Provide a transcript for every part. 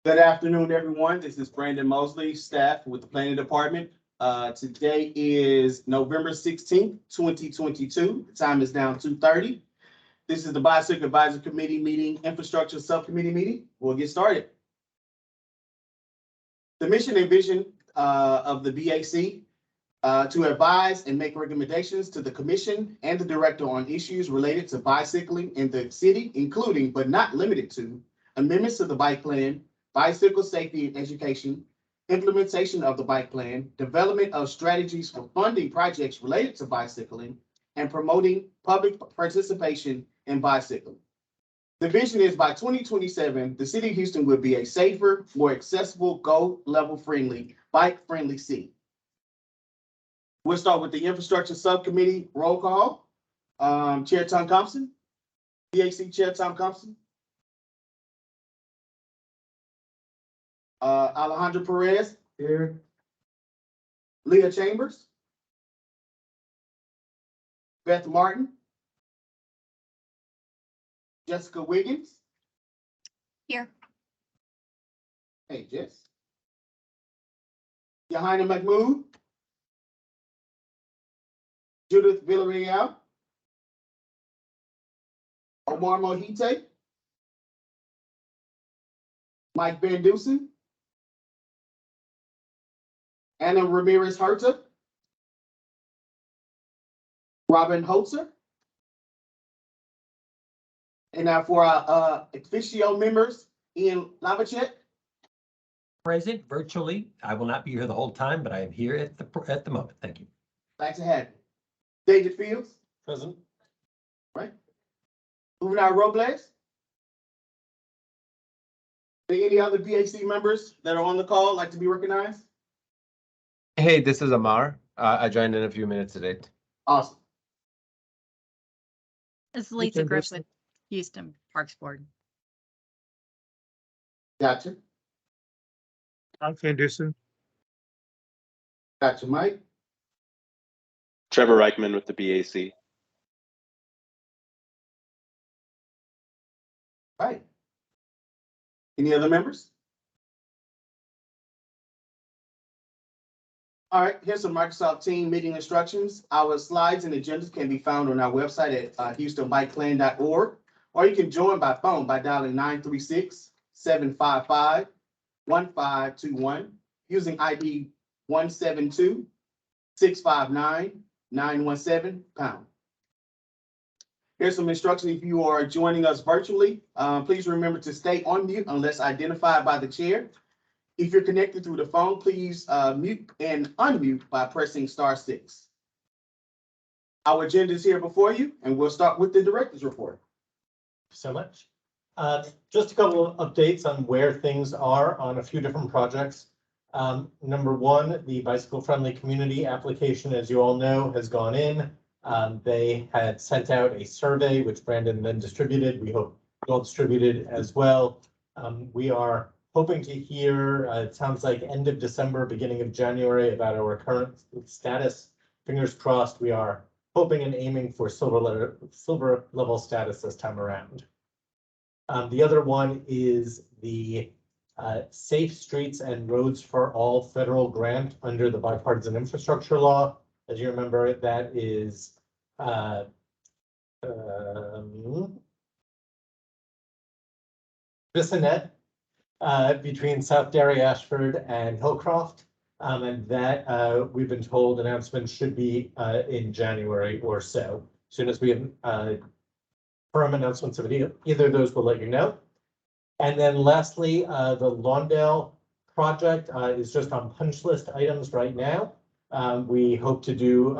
Good afternoon, everyone. This is Brandon Mosley, staff with the Planning Department. Today is November 16th, 2022. The time is now 2:30. This is the Bicycle Advisory Committee meeting, Infrastructure Subcommittee meeting. We'll get started. The mission and vision of the BAC to advise and make recommendations to the commission and the director on issues related to bicycling in the city, including but not limited to amendments to the bike plan, bicycle safety and education, implementation of the bike plan, development of strategies for funding projects related to bicycling, and promoting public participation in bicycling. The vision is by 2027, the city of Houston will be a safer, more accessible, go-level friendly, bike-friendly city. We'll start with the Infrastructure Subcommittee roll call. Chair Tom Thompson, BAC Chair Tom Thompson. Alejandro Perez. Here. Leah Chambers. Beth Martin. Jessica Wiggins. Here. Hey, Jess. Yahina Mahmood. Judith Villarreal. Omar Mohite. Mike Van Dusen. Anna Ramirez Herta. Robin Holzer. And now for our officio members, Ian Lavachet. Present virtually. I will not be here the whole time, but I am here at the moment. Thank you. Glad to have you. David Fields. Present. Right. Juvenal Robles. Any other BAC members that are on the call like to be recognized? Hey, this is Amar. I joined in a few minutes late. Awesome. This is Lisa Griffith, Houston Parks Board. Gotcha. I'm Van Dusen. Gotcha, Mike. Trevor Reichman with the BAC. Right. Any other members? All right, here's some Microsoft Team meeting instructions. Our slides and agendas can be found on our website at houstonbikeplan.org, or you can join by phone by dialing 936-755-1521 using ID 172-659-917#. Here's some instructions if you are joining us virtually. Please remember to stay on mute unless identified by the chair. If you're connected through the phone, please mute and unmute by pressing *6. Our agenda is here before you, and we'll start with the director's report. So much. Just a couple of updates on where things are on a few different projects. Number one, the bicycle friendly community application, as you all know, has gone in. They had sent out a survey, which Brandon then distributed. We hope you all distributed as well. We are hoping to hear, it sounds like end of December, beginning of January, about our current status. Fingers crossed, we are hoping and aiming for silver level status this time around. The other one is the Safe Streets and Roads for All federal grant under the Bipartisan Infrastructure Law. As you remember, that is Bissonnet, between South Derry, Ashford, and Hillcroft, and that we've been told announcements should be in January or so. As soon as we have firm announcements of either of those, we'll let you know. And then lastly, the Lawndale project is just on punch list items right now. We hope to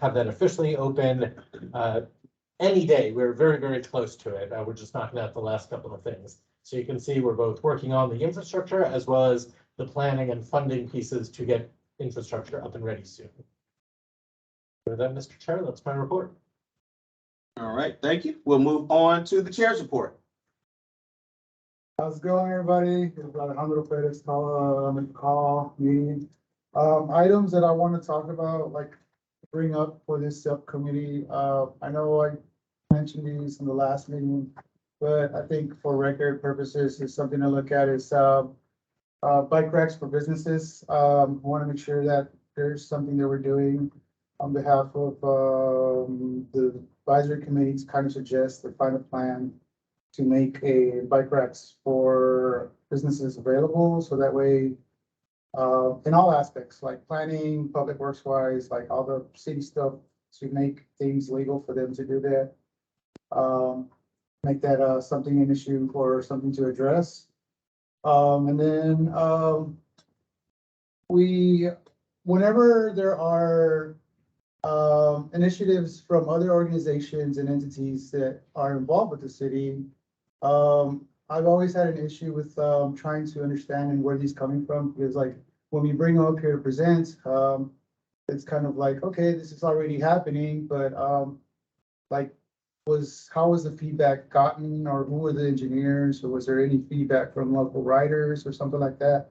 have that officially open any day. We're very, very close to it. We're just knocking out the last couple of things. So you can see we're both working on the infrastructure as well as the planning and funding pieces to get infrastructure up and ready soon. With that, Mr. Chair, that's my report. All right, thank you. We'll move on to the chair's report. How's it going, everybody? It's Alejandro Perez call meeting. Items that I want to talk about, like bring up for this subcommittee. I know I mentioned these in the last meeting, but I think for record purposes, it's something to look at is bike racks for businesses. Want to make sure that there's something that we're doing on behalf of, the advisory committee to kind of suggest or find a plan to make a bike racks for businesses available, so that way, in all aspects, like planning, public works wise, like all the city stuff, to make things legal for them to do that. Make that, something an issue or something to address. And then, whenever there are, initiatives from other organizations and entities that are involved with the city, I've always had an issue with, trying to understand and where these coming from, because like, when we bring them up here to present, it's kind of like, okay, this is already happening, but, like, how was the feedback gotten, or who were the engineers, or was there any feedback from local writers or something like that,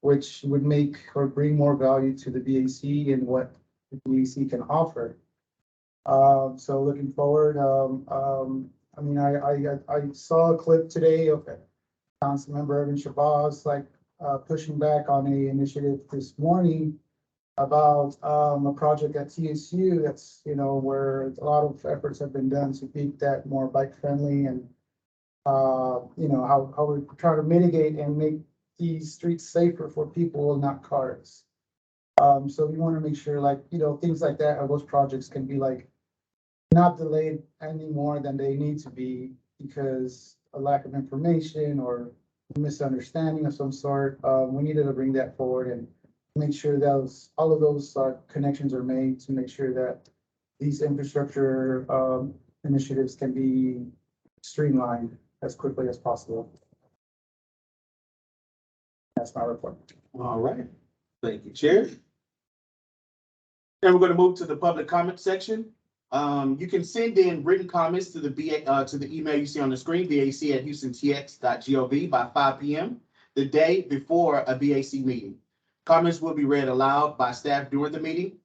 which would make or bring more value to the BAC and what the BAC can offer. So looking forward, I mean, I saw a clip today of Councilmember Evan Shabazz, like, pushing back on a initiative this morning about, a project at TSU that's, where a lot of efforts have been done to make that more bike friendly, and, how we try to mitigate and make these streets safer for people, not cars. So we want to make sure, like, things like that, or those projects can be like not delayed any more than they need to be because a lack of information or misunderstanding of some sort. We needed to bring that forward and make sure that all of those connections are made to make sure that these infrastructure initiatives can be streamlined as quickly as possible. That's my report. All right, thank you, Chair. Then we're going to move to the public comment section. You can send in written comments to the email you see on the screen, bac@houstontx.gov by 5 p.m. the day before a BAC meeting. Comments will be read aloud by staff during the meeting.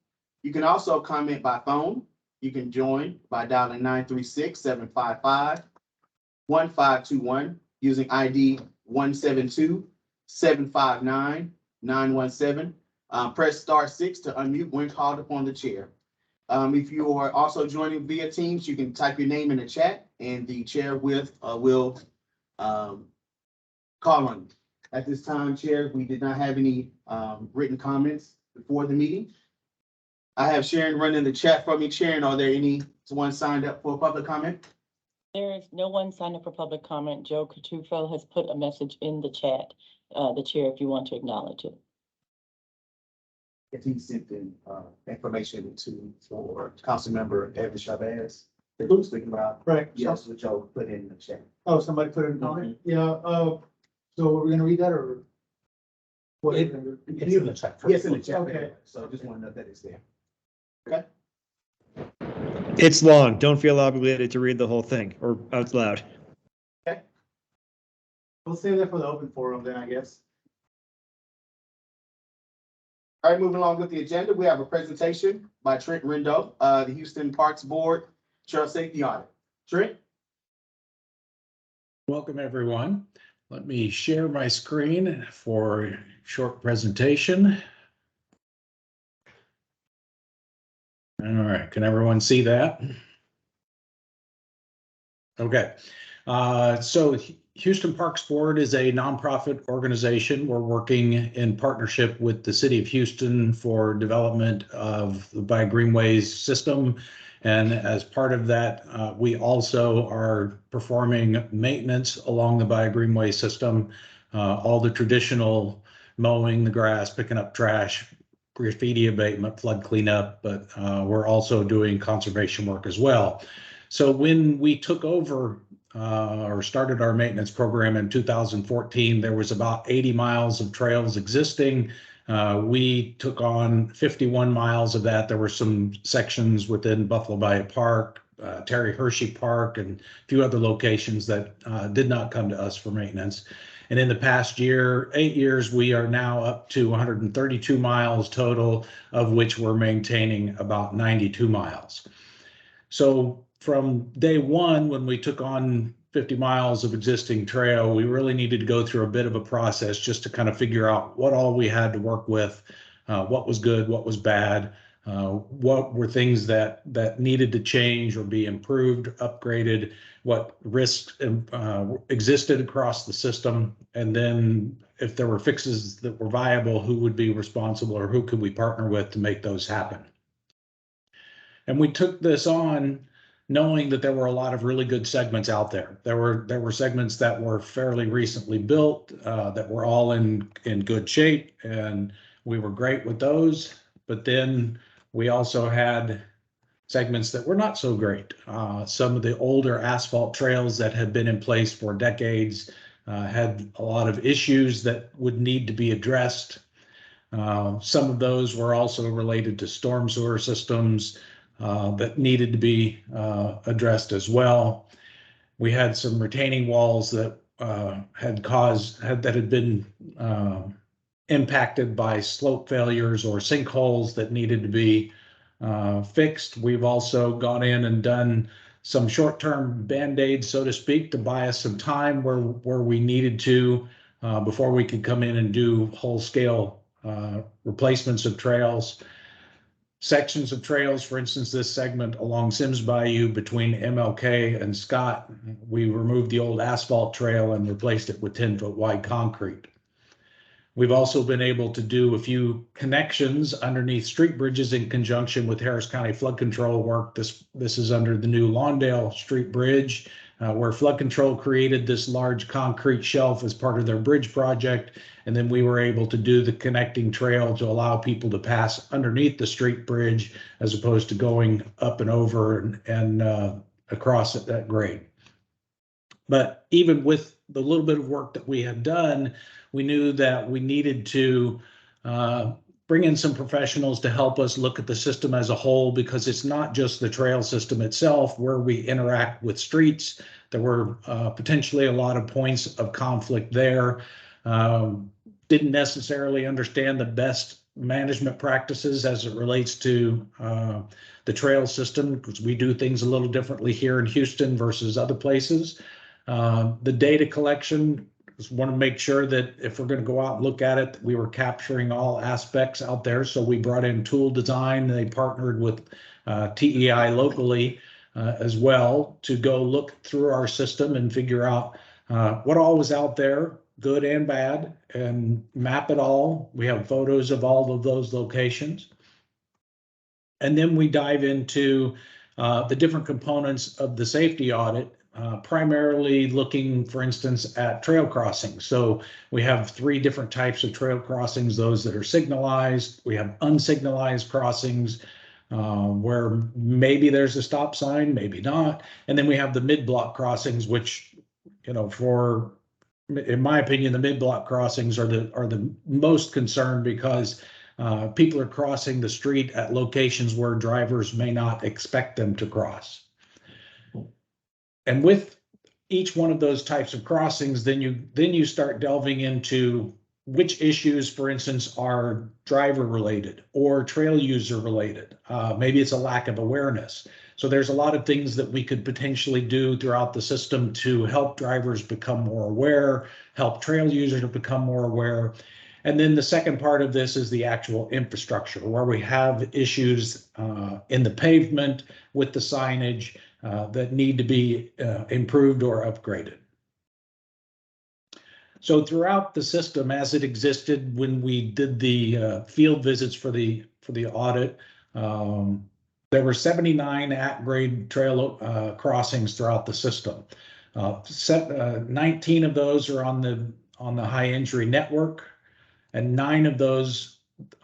You can also comment by phone. You can join by dialing 936-755-1521 using ID 172-759-917. Press *6 to unmute when called upon the chair. If you are also joining via Teams, you can type your name in the chat and the chair will call on you. At this time, Chair, we did not have any written comments before the meeting. I have Sharon running the chat for me. Sharon, are there anyone signed up for public comment? There is no one signed up for public comment. Joe Catufo has put a message in the chat, the chair, if you want to acknowledge it. If he sent in information for Councilmember Evan Chavez, the group speaking about. Right. Yes, which Joe put in the chat. Oh, somebody put it in comment? Yeah, so we're gonna read that, or? What? It- It's in the chat. Yes, in the chat. Okay. So just want to know that it's there. It's long. Don't feel obligated to read the whole thing or out loud. We'll save that for the open forum then, I guess. All right, moving along with the agenda, we have a presentation by Trent Rindo, the Houston Parks Board Trail Safety Audit. Trent? Welcome, everyone. Let me share my screen for a short presentation. All right, can everyone see that? Okay, so Houston Parks Board is a nonprofit organization. We're working in partnership with the City of Houston for development of the By Greenways system. And as part of that, we also are performing maintenance along the By Greenway system, all the traditional mowing the grass, picking up trash, graffiti abatement, flood cleanup, but we're also doing conservation work as well. So when we took over or started our maintenance program in 2014, there was about 80 miles of trails existing. We took on 51 miles of that. There were some sections within Buffalo Bayou Park, Terry Hershey Park, and a few other locations that did not come to us for maintenance. And in the past 8 years, we are now up to 132 miles total, of which we're maintaining about 92 miles. So from day one, when we took on 50 miles of existing trail, we really needed to go through a bit of a process just to kind of figure out what all we had to work with, what was good, what was bad, what were things that needed to change or be improved, upgraded, what risks existed across the system, and then if there were fixes that were viable, who would be responsible or who could we partner with to make those happen. And we took this on knowing that there were a lot of really good segments out there. There were segments that were fairly recently built, that were all in good shape, and we were great with those. But then we also had segments that were not so great. Some of the older asphalt trails that had been in place for decades had a lot of issues that would need to be addressed. Some of those were also related to storm sewer systems that needed to be addressed as well. We had some retaining walls that had been impacted by slope failures or sinkholes that needed to be fixed. We've also gone in and done some short-term band-aids, so to speak, to buy us some time where we needed to before we could come in and do whole-scale replacements of trails. Sections of trails, for instance, this segment along Sims Bayou between MLK and Scott, we removed the old asphalt trail and replaced it with 10-foot wide concrete. We've also been able to do a few connections underneath street bridges in conjunction with Harris County flood control work. This is under the new Lawndale Street Bridge, where flood control created this large concrete shelf as part of their bridge project. And then we were able to do the connecting trail to allow people to pass underneath the street bridge as opposed to going up and over and across at that grade. But even with the little bit of work that we had done, we knew that we needed to bring in some professionals to help us look at the system as a whole, because it's not just the trail system itself where we interact with streets. There were potentially a lot of points of conflict there. Didn't necessarily understand the best management practices as it relates to the trail system, because we do things a little differently here in Houston versus other places. The data collection, just want to make sure that if we're going to go out and look at it, we were capturing all aspects out there. So we brought in tool design. They partnered with TEI locally as well to go look through our system and figure out what all was out there, good and bad, and map it all. We have photos of all of those locations. And then we dive into the different components of the safety audit, primarily looking, for instance, at trail crossings. So we have 3 different types of trail crossings: those that are signalized, we have unsignalized crossings, where maybe there's a stop sign, maybe not. And then we have the mid-block crossings, which, you know, in my opinion, the mid-block crossings are the most concerned, because people are crossing the street at locations where drivers may not expect them to cross. And with each one of those types of crossings, then you start delving into which issues, for instance, are driver related or trail user related. Maybe it's a lack of awareness. So there's a lot of things that we could potentially do throughout the system to help drivers become more aware, help trail users to become more aware. And then the second part of this is the actual infrastructure, where we have issues in the pavement with the signage that need to be improved or upgraded. So throughout the system, as it existed when we did the field visits for the audit, there were 79 at-grade trail crossings throughout the system. 19 of those are on the high injury network, and 9 of those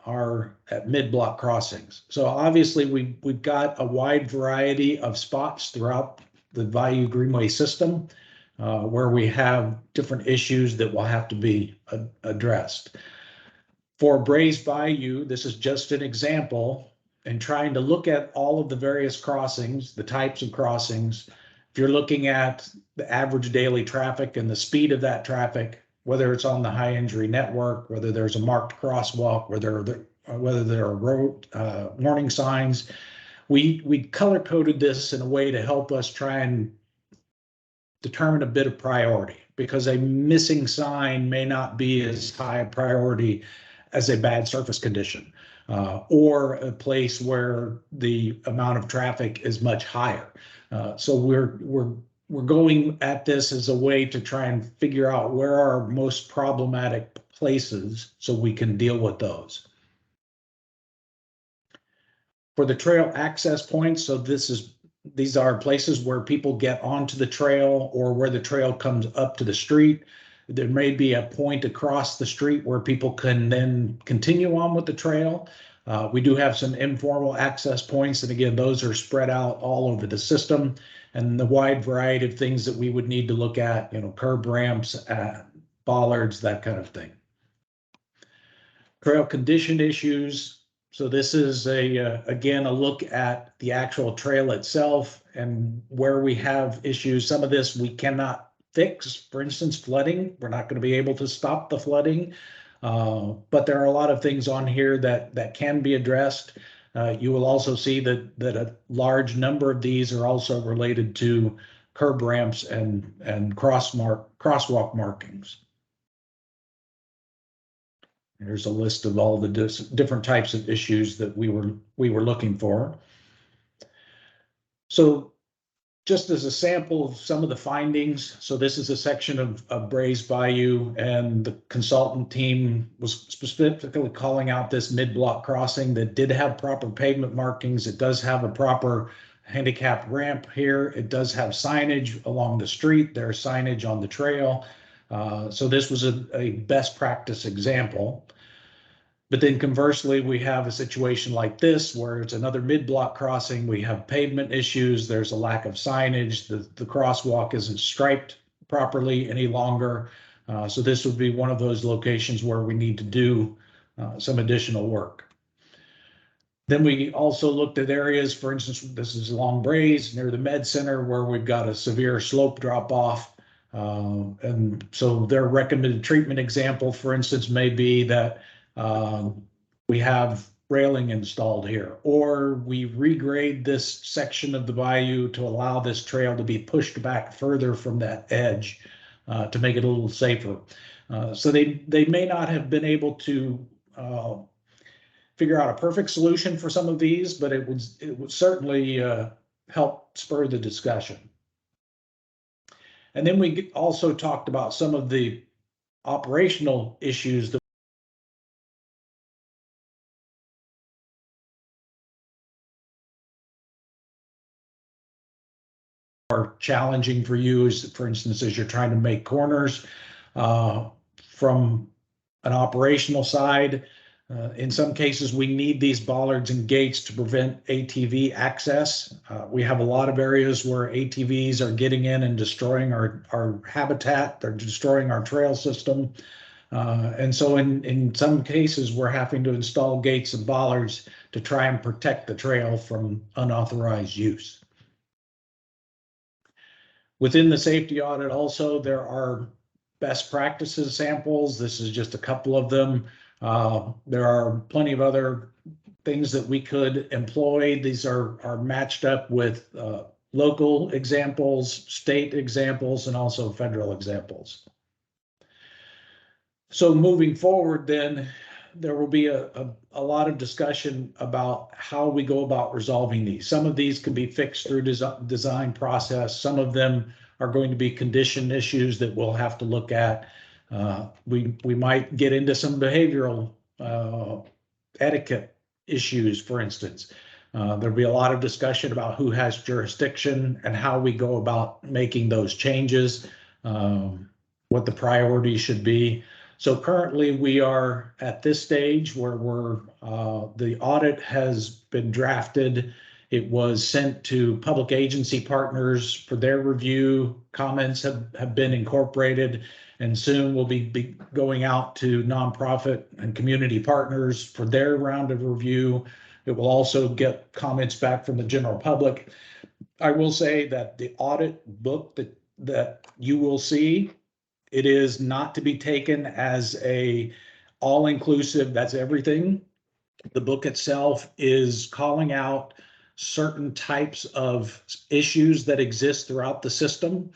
are at mid-block crossings. So obviously we've got a wide variety of spots throughout the Bayou Greenway system where we have different issues that will have to be addressed. For Braze Bayou, this is just an example, and trying to look at all of the various crossings, the types of crossings. If you're looking at the average daily traffic and the speed of that traffic, whether it's on the high injury network, whether there's a marked crosswalk, whether there are road warning signs, we color coded this in a way to help us try and determine a bit of priority, because a missing sign may not be as high a priority as a bad surface condition, or a place where the amount of traffic is much higher. So we're going at this as a way to try and figure out where are most problematic places so we can deal with those. For the trail access points, so these are places where people get onto the trail or where the trail comes up to the street. There may be a point across the street where people can then continue on with the trail. We do have some informal access points, and again, those are spread out all over the system, and the wide variety of things that we would need to look at, curb ramps, bollards, that kind of thing. Trail condition issues. So this is again, a look at the actual trail itself and where we have issues. Some of this we cannot fix. For instance, flooding. We're not going to be able to stop the flooding, but there are a lot of things on here that can be addressed. You will also see that a large number of these are also related to curb ramps and crosswalk markings. Here's a list of all the different types of issues that we were looking for. So just as a sample of some of the findings, so this is a section of Brays Bayou, and the consultant team was specifically calling out this mid-block crossing that did have proper pavement markings. It does have a proper handicap ramp here. It does have signage along the street. There's signage on the trail. So this was a best practice example. But then conversely, we have a situation like this where it's another mid-block crossing. We have pavement issues. There's a lack of signage. The crosswalk isn't striped properly any longer. So this would be one of those locations where we need to do some additional work. Then we also looked at areas, for instance, this is along Brays near the Med Center, where we've got a severe slope drop off. And so their recommended treatment example, for instance, may be that we have railing installed here, or we regrade this section of the bayou to allow this trail to be pushed back further from that edge to make it a little safer. So they may not have been able to figure out a perfect solution for some of these, but it would certainly help spur the discussion. And then we also talked about some of the operational issues that are challenging for you, is, for instance, as you're trying to make corners from an operational side. In some cases, we need these bollards and gates to prevent ATV access. We have a lot of areas where ATVs are getting in and destroying our habitat. They're destroying our trail system. And so in some cases, we're having to install gates and bollards to try and protect the trail from unauthorized use. Within the safety audit also, there are best practices samples. This is just a couple of them. There are plenty of other things that we could employ. These are matched up with local examples, state examples, and also federal examples. So moving forward, then, there will be a lot of discussion about how we go about resolving these. Some of these can be fixed through design process. Some of them are going to be condition issues that we'll have to look at. We might get into some behavioral etiquette issues, for instance. There'll be a lot of discussion about who has jurisdiction and how we go about making those changes, what the priorities should be. So currently we are at this stage where the audit has been drafted. It was sent to public agency partners for their review. Comments have been incorporated, and soon we'll be going out to nonprofit and community partners for their round of review. It will also get comments back from the general public. I will say that the audit book that you will see, it is not to be taken as a all-inclusive, that's everything. The book itself is calling out certain types of issues that exist throughout the system.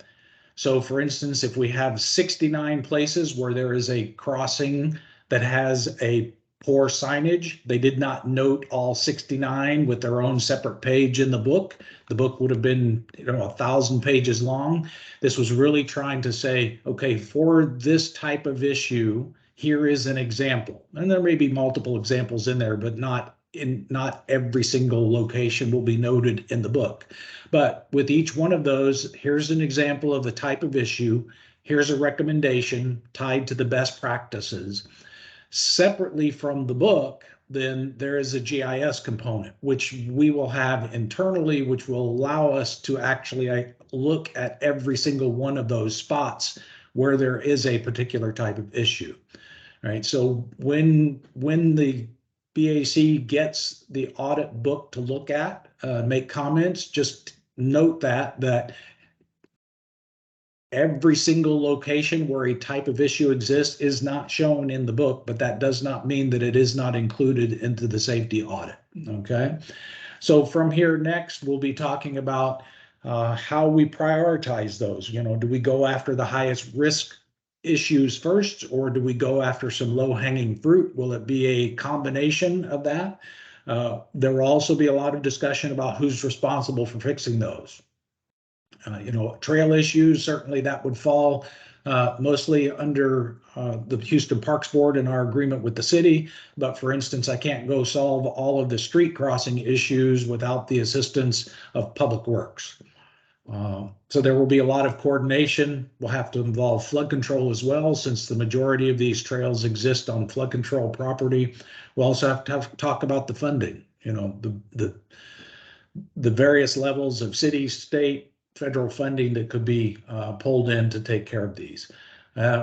So for instance, if we have 69 places where there is a crossing that has a poor signage, they did not note all 69 with their own separate page in the book. The book would have been, 1,000 pages long. This was really trying to say, okay, for this type of issue, here is an example. And there may be multiple examples in there, but not every single location will be noted in the book. But with each one of those, here's an example of the type of issue. Here's a recommendation tied to the best practices. Separately from the book, then there is a GIS component, which we will have internally, which will allow us to actually look at every single one of those spots where there is a particular type of issue. Right. So when the BAC gets the audit book to look at, make comments, just note that every single location where a type of issue exists is not shown in the book, but that does not mean that it is not included into the safety audit. Okay. So from here next, we'll be talking about how we prioritize those. Do we go after the highest risk issues first, or do we go after some low-hanging fruit? Will it be a combination of that? There will also be a lot of discussion about who's responsible for fixing those. Trail issues, certainly that would fall mostly under the Houston Parks Board and our agreement with the city. But for instance, I can't go solve all of the street crossing issues without the assistance of Public Works. So there will be a lot of coordination. We'll have to involve flood control as well, since the majority of these trails exist on flood control property. We'll also have to talk about the funding, the various levels of city, state, federal funding that could be pulled in to take care of these.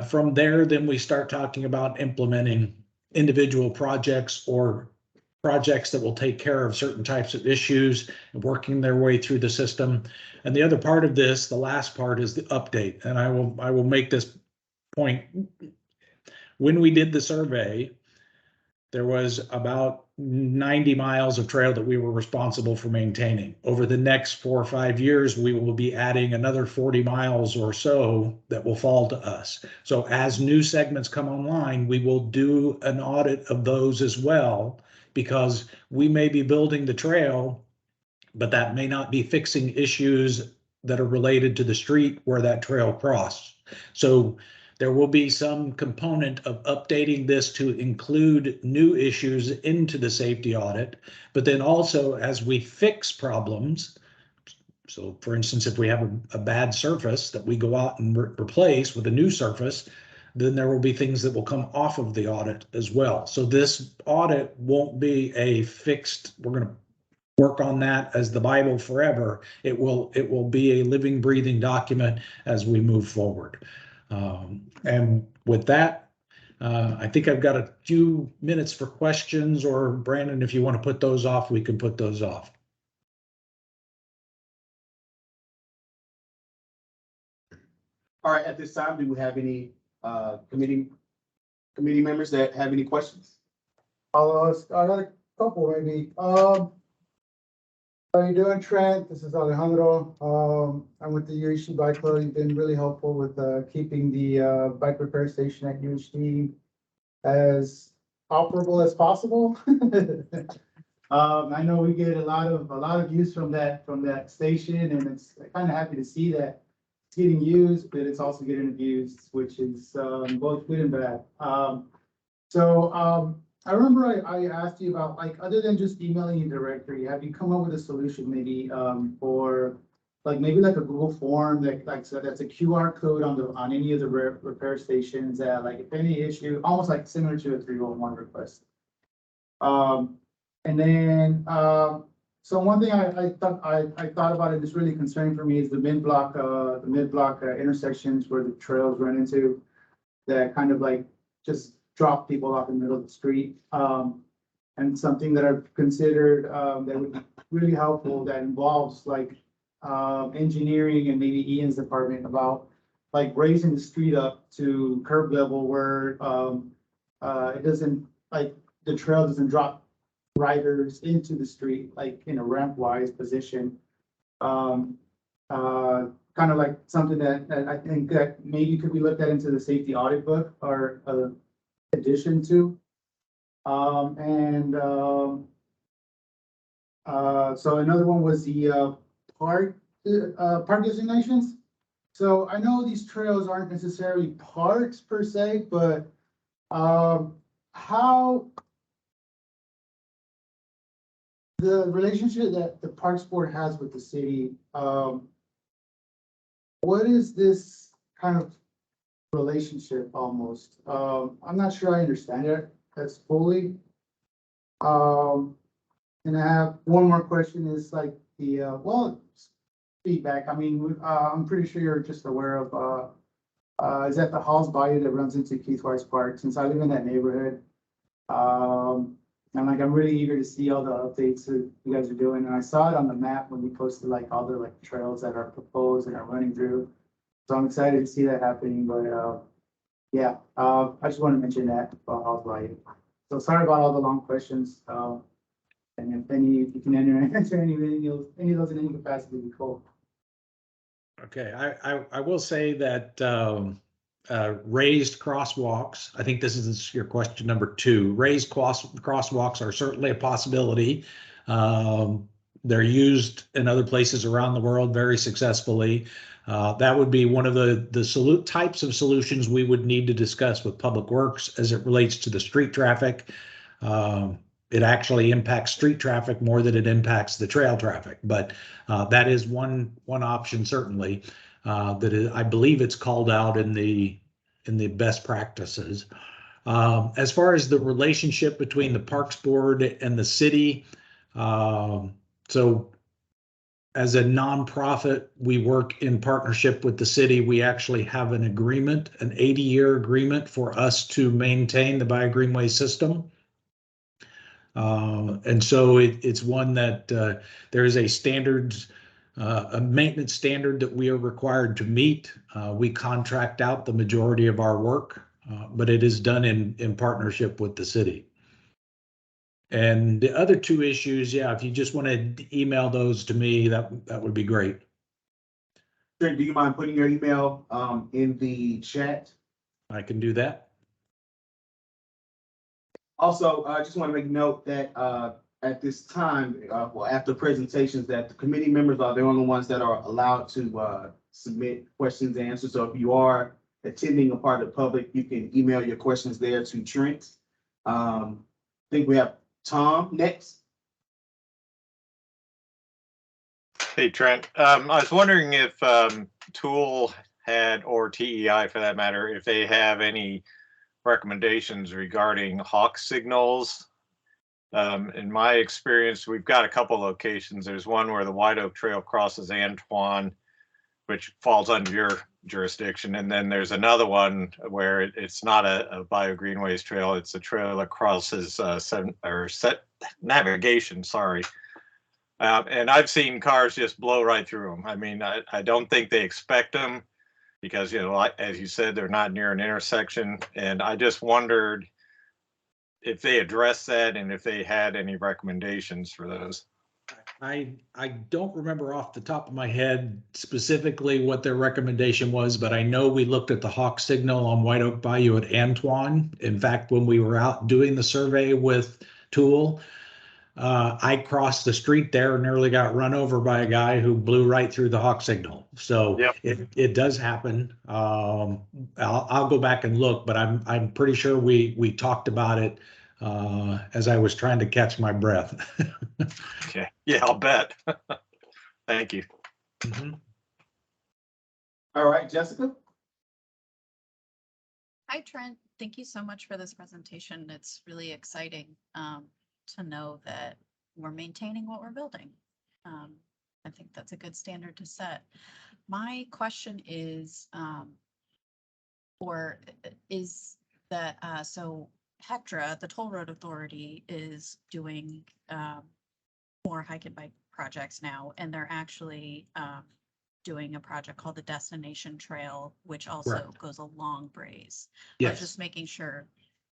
From there, then we start talking about implementing individual projects or projects that will take care of certain types of issues and working their way through the system. And the other part of this, the last part, is the update. And I will make this point. When we did the survey, there was about 90 miles of trail that we were responsible for maintaining. Over the next 4 or 5 years, we will be adding another 40 miles or so that will fall to us. So as new segments come online, we will do an audit of those as well, because we may be building the trail, but that may not be fixing issues that are related to the street where that trail crossed. So there will be some component of updating this to include new issues into the safety audit, but then also as we fix problems. So for instance, if we have a bad surface that we go out and replace with a new surface, then there will be things that will come off of the audit as well. So this audit won't be a fixed, we're going to work on that as the Bible forever. It will be a living, breathing document as we move forward. And with that, I think I've got a few minutes for questions, or Brandon, if you want to put those off, we can put those off. All right, at this time, do we have any committee members that have any questions? I got a couple maybe. How you doing, Trent? This is Alejandro. I'm with the UHD Bike Club. You've been really helpful with keeping the bike repair station at UHD as operable as possible. I know we get a lot of use from that station, and it's kind of happy to see that it's getting used, but it's also getting abused, which is both good and bad. I remember I asked you about, like, other than just emailing your directory, have you come up with a solution maybe for maybe a Google form so that's a QR code on any of the repair stations that, like, if any issue, almost like similar to a 311 request. So one thing I thought about it is really concerning for me is the mid block intersections where the trails run into, that kind of like just drop people off in the middle of the street. And something that I've considered that would be really helpful, that involves engineering and maybe Ian's department, about raising the street up to curb level where it doesn't, the trail doesn't drop riders into the street in a ramp wise position. kind of like something that I think that maybe could be looked at into the safety audit book or addition to. So another one was the park designations. So I know these trails aren't necessarily parks per se, but how the relationship that the Parks Board has with the city, what is this kind of relationship almost? I'm not sure I understand it as fully. And I have one more question is like the, feedback. I mean, I'm pretty sure you're just aware of, is that the Halls Bayou that runs into Keith Weiss Park, since I live in that neighborhood. And like, I'm really eager to see all the updates that you guys are doing. And I saw it on the map when we posted like all the like trails that are proposed and are running through. So I'm excited to see that happening, but, yeah, I just want to mention that about Halls Bayou. So sorry about all the long questions. And if you can answer any of those in any capacity, would be cool. Okay, I will say that raised crosswalks, I think this is your question number 2. Raised crosswalks are certainly a possibility. They're used in other places around the world very successfully. That would be one of the types of solutions we would need to discuss with Public Works as it relates to the street traffic. It actually impacts street traffic more than it impacts the trail traffic, but that is one option certainly. I believe it's called out in the best practices. As far as the relationship between the Parks Board and the city, so as a nonprofit, we work in partnership with the city. We actually have an agreement, an 80-year agreement for us to maintain the Bayou Greenway system. And so it's one that there is a standards, a maintenance standard that we are required to meet. We contract out the majority of our work, but it is done in partnership with the city. And the other 2 issues, yeah, if you just want to email those to me, that would be great. Trent, do you mind putting your email in the chat? I can do that. Also, I just want to make note that at this time, well, after presentations, that the committee members are the only ones that are allowed to submit questions and answers. So if you are attending a part of the public, you can email your questions there to Trent. I think we have Tom next. Hey, Trent. I was wondering if Tool had, or TEI for that matter, if they have any recommendations regarding hawk signals. In my experience, we've got a couple locations. There's one where the White Oak Trail crosses Antoine, which falls under your jurisdiction. And then there's another one where it's not a Bayou Greenways trail. It's a trail that crosses set navigation, sorry. And I've seen cars just blow right through them. I mean, I don't think they expect them because, you know, as you said, they're not near an intersection. And I just wondered if they addressed that and if they had any recommendations for those. I don't remember off the top of my head specifically what their recommendation was, but I know we looked at the hawk signal on White Oak Bayou at Antoine. In fact, when we were out doing the survey with Tool, I crossed the street there and nearly got run over by a guy who blew right through the hawk signal. So yep. It does happen. I'll go back and look, but I'm pretty sure we talked about it as I was trying to catch my breath. Okay. Yeah, I'll bet. Thank you. Mm-hmm. All right, Jessica. Hi, Trent. Thank you so much for this presentation. It's really exciting to know that we're maintaining what we're building. I think that's a good standard to set. My question is, so HECTRA, the Toll Road Authority, is doing more hike and bike projects now, and they're actually doing a project called the Destination Trail, which also goes along Braze. Yes. I was just making sure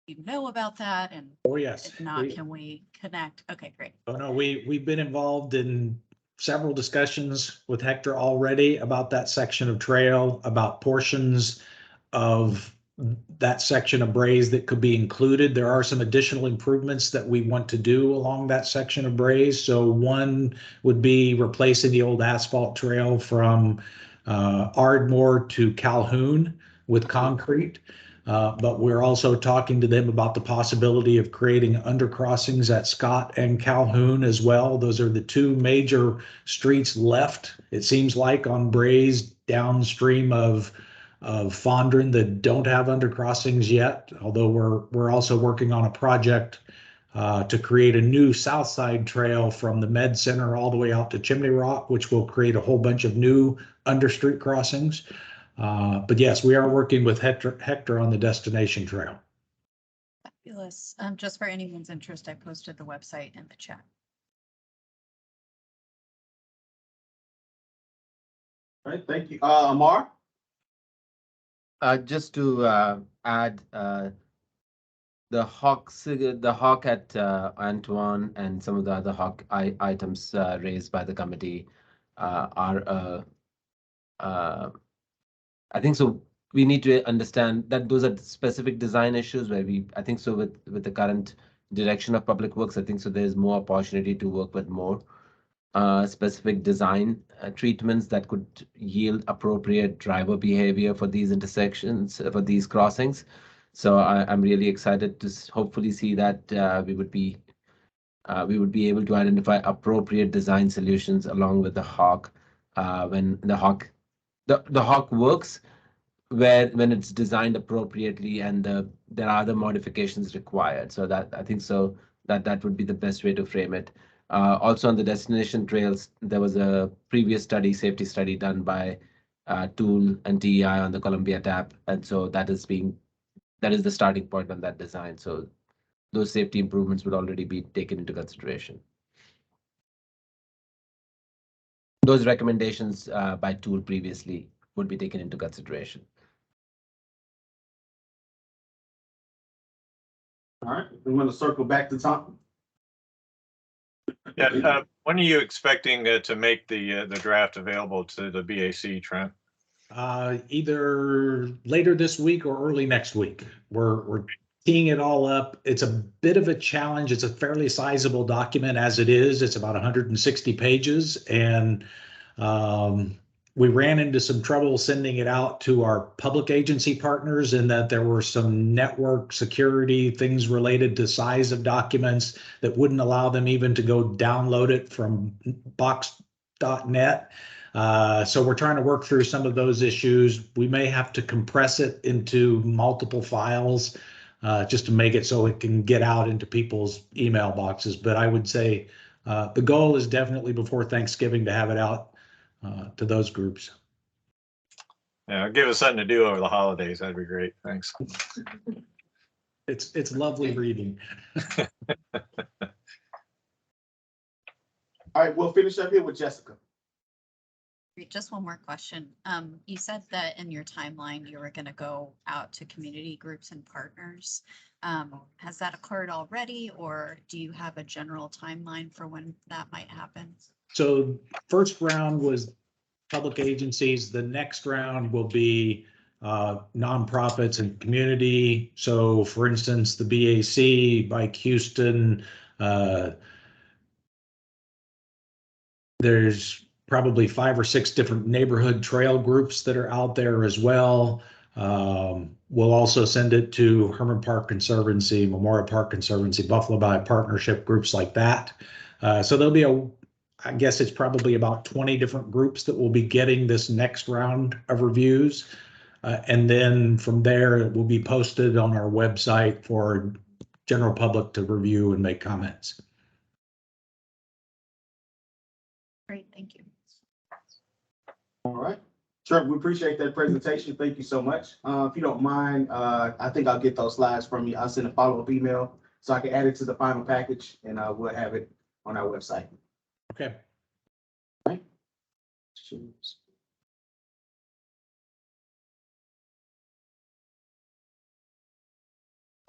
you know about that, and oh yes, if not, can we connect? Okay, great. Oh no, we've been involved in several discussions with Hector already about that section of trail, about portions of that section of Braze that could be included. There are some additional improvements that we want to do along that section of Braze. So one would be replacing the old asphalt trail from Ardmore to Calhoun with concrete. But we're also talking to them about the possibility of creating undercrossings at Scott and Calhoun as well. Those are the two major streets left, it seems like, on Braze downstream of Fondren that don't have undercrossings yet, although we're also working on a project to create a new south side trail from the Med Center all the way out to Chimney Rock, which will create a whole bunch of new understreet crossings. But yes, we are working with Hector on the destination trail. Fabulous. Just for anyone's interest, I posted the website in the chat. All right, thank you. Amar? Just to add, the hawk at Antoine and some of the other hawk items raised by the committee are, I think so. We need to understand that those are specific design issues where I think so with the current direction of Public Works, I think so there's more opportunity to work with more specific design treatments that could yield appropriate driver behavior for these intersections, for these crossings. So I'm really excited to hopefully see that we would be able to identify appropriate design solutions along with the hawk when the hawk works when it's designed appropriately and there are other modifications required. So that I think so that would be the best way to frame it. Also on the destination trails, there was a previous safety study done by Tool and TEI on the Columbia Tap, and so that is the starting point on that design. So those safety improvements would already be taken into consideration. Those recommendations by Tool previously would be taken into consideration. All right, we want to circle back to Tom. Yeah, when are you expecting to make the draft available to the BAC, Trent? Either later this week or early next week. We're teeing it all up. It's a bit of a challenge. It's a fairly sizable document as it is. It's about 160 pages, and we ran into some trouble sending it out to our public agency partners in that there were some network security things related to size of documents that wouldn't allow them even to go download it from box.net. So we're trying to work through some of those issues. We may have to compress it into multiple files just to make it so it can get out into people's email boxes. But I would say the goal is definitely before Thanksgiving to have it out to those groups. Yeah, give us something to do over the holidays. That'd be great. Thanks. It's lovely reading. All right, we'll finish up here with Jessica. Just one more question. You said that in your timeline, you were going to go out to community groups and partners. Has that occurred already, or do you have a general timeline for when that might happen? So first round was public agencies. The next round will be nonprofits and community. So for instance, the BAC, Bike Houston, there's probably 5 or 6 different neighborhood trail groups that are out there as well. We'll also send it to Herman Park Conservancy, Memorial Park Conservancy, Buffalo Bay Partnership, groups like that. So there'll be I guess it's probably about 20 different groups that will be getting this next round of reviews. And then from there, it will be posted on our website for general public to review and make comments. Great, thank you. All right. Sure, we appreciate that presentation. Thank you so much. If you don't mind, I think I'll get those slides from you. I'll send a follow-up email so I can add it to the final package, and we'll have it on our website. Okay. Right.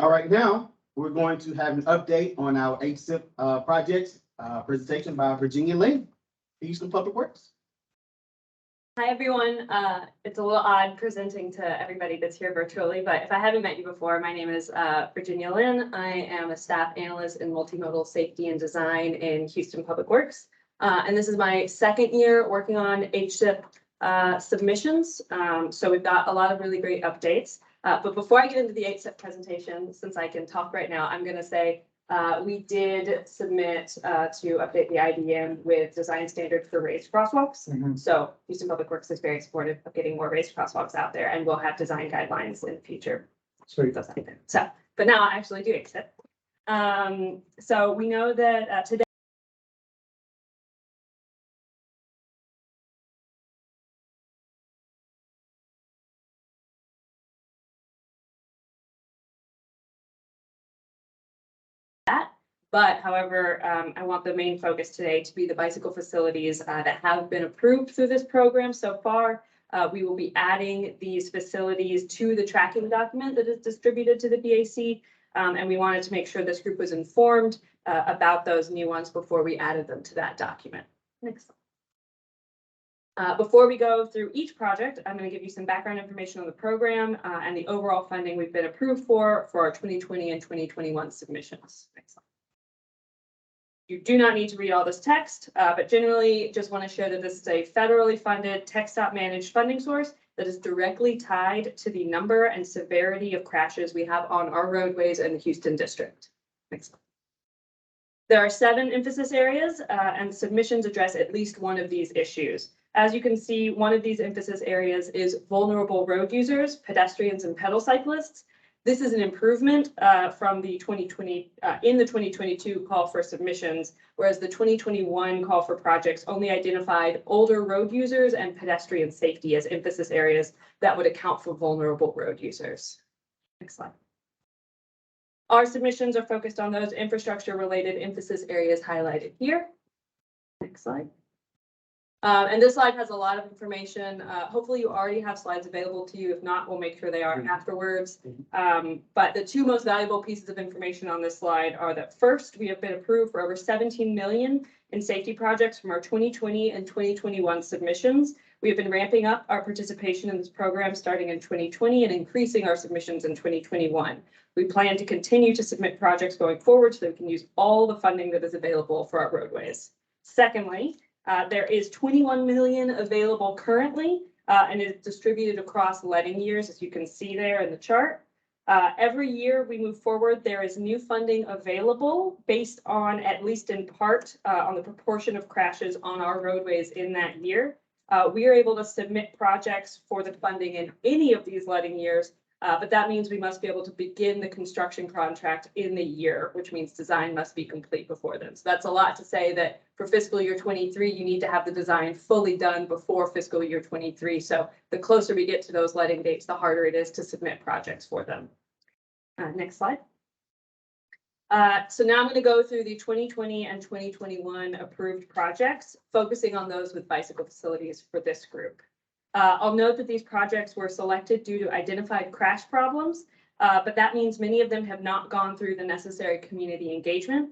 All right, now we're going to have an update on our HSIP projects, presentation by Virginia Lynn. Houston Public Works. Hi, everyone. It's a little odd presenting to everybody that's here virtually, but if I haven't met you before, my name is Virginia Lynn. I am a staff analyst in multimodal safety and design in Houston Public Works. And this is my second year working on HSIP submissions. So we've got a lot of really great updates. But before I get into the HSIP presentation, since I can talk right now, I'm going to say we did submit to update the IDM with design standards for raised crosswalks. So Houston Public Works is very supportive of getting more raised crosswalks out there, and we'll have design guidelines in the future. Sweet. So, but now I actually do accept. So we know that today. But however, I want the main focus today to be the bicycle facilities that have been approved through this program so far. We will be adding these facilities to the tracking document that is distributed to the BAC. And we wanted to make sure this group was informed about those new ones before we added them to that document. Next slide. Before we go through each project, I'm going to give you some background information on the program and the overall funding we've been approved for our 2020 and 2021 submissions. Next slide. You do not need to read all this text, but generally just want to share that this is a federally funded TxDOT managed funding source that is directly tied to the number and severity of crashes we have on our roadways in the Houston district. Next slide. There are 7 emphasis areas and submissions address at least one of these issues. As you can see, one of these emphasis areas is vulnerable road users, pedestrians, and pedal cyclists. This is an improvement from the 2020 in the 2022 call for submissions, whereas the 2021 call for projects only identified older road users and pedestrian safety as emphasis areas that would account for vulnerable road users. Next slide. Our submissions are focused on those infrastructure-related emphasis areas highlighted here. Next slide. And this slide has a lot of information. Hopefully you already have slides available to you. If not, we'll make sure they are afterwards. But the 2 most valuable pieces of information on this slide are that first, we have been approved for over 17 million in safety projects from our 2020 and 2021 submissions. We have been ramping up our participation in this program starting in 2020 and increasing our submissions in 2021. We plan to continue to submit projects going forward so that we can use all the funding that is available for our roadways. Secondly, there is 21 million available currently, and it's distributed across letting years, as you can see there in the chart. Every year we move forward, there is new funding available based on, at least in part, on the proportion of crashes on our roadways in that year. We are able to submit projects for the funding in any of these letting years, but that means we must be able to begin the construction contract in the year, which means design must be complete before then. So that's a lot to say that for fiscal year 23, you need to have the design fully done before fiscal year 23. So the closer we get to those letting dates, the harder it is to submit projects for them. Next slide. So now I'm going to go through the 2020 and 2021 approved projects, focusing on those with bicycle facilities for this group. I'll note that these projects were selected due to identified crash problems, but that means many of them have not gone through the necessary community engagement.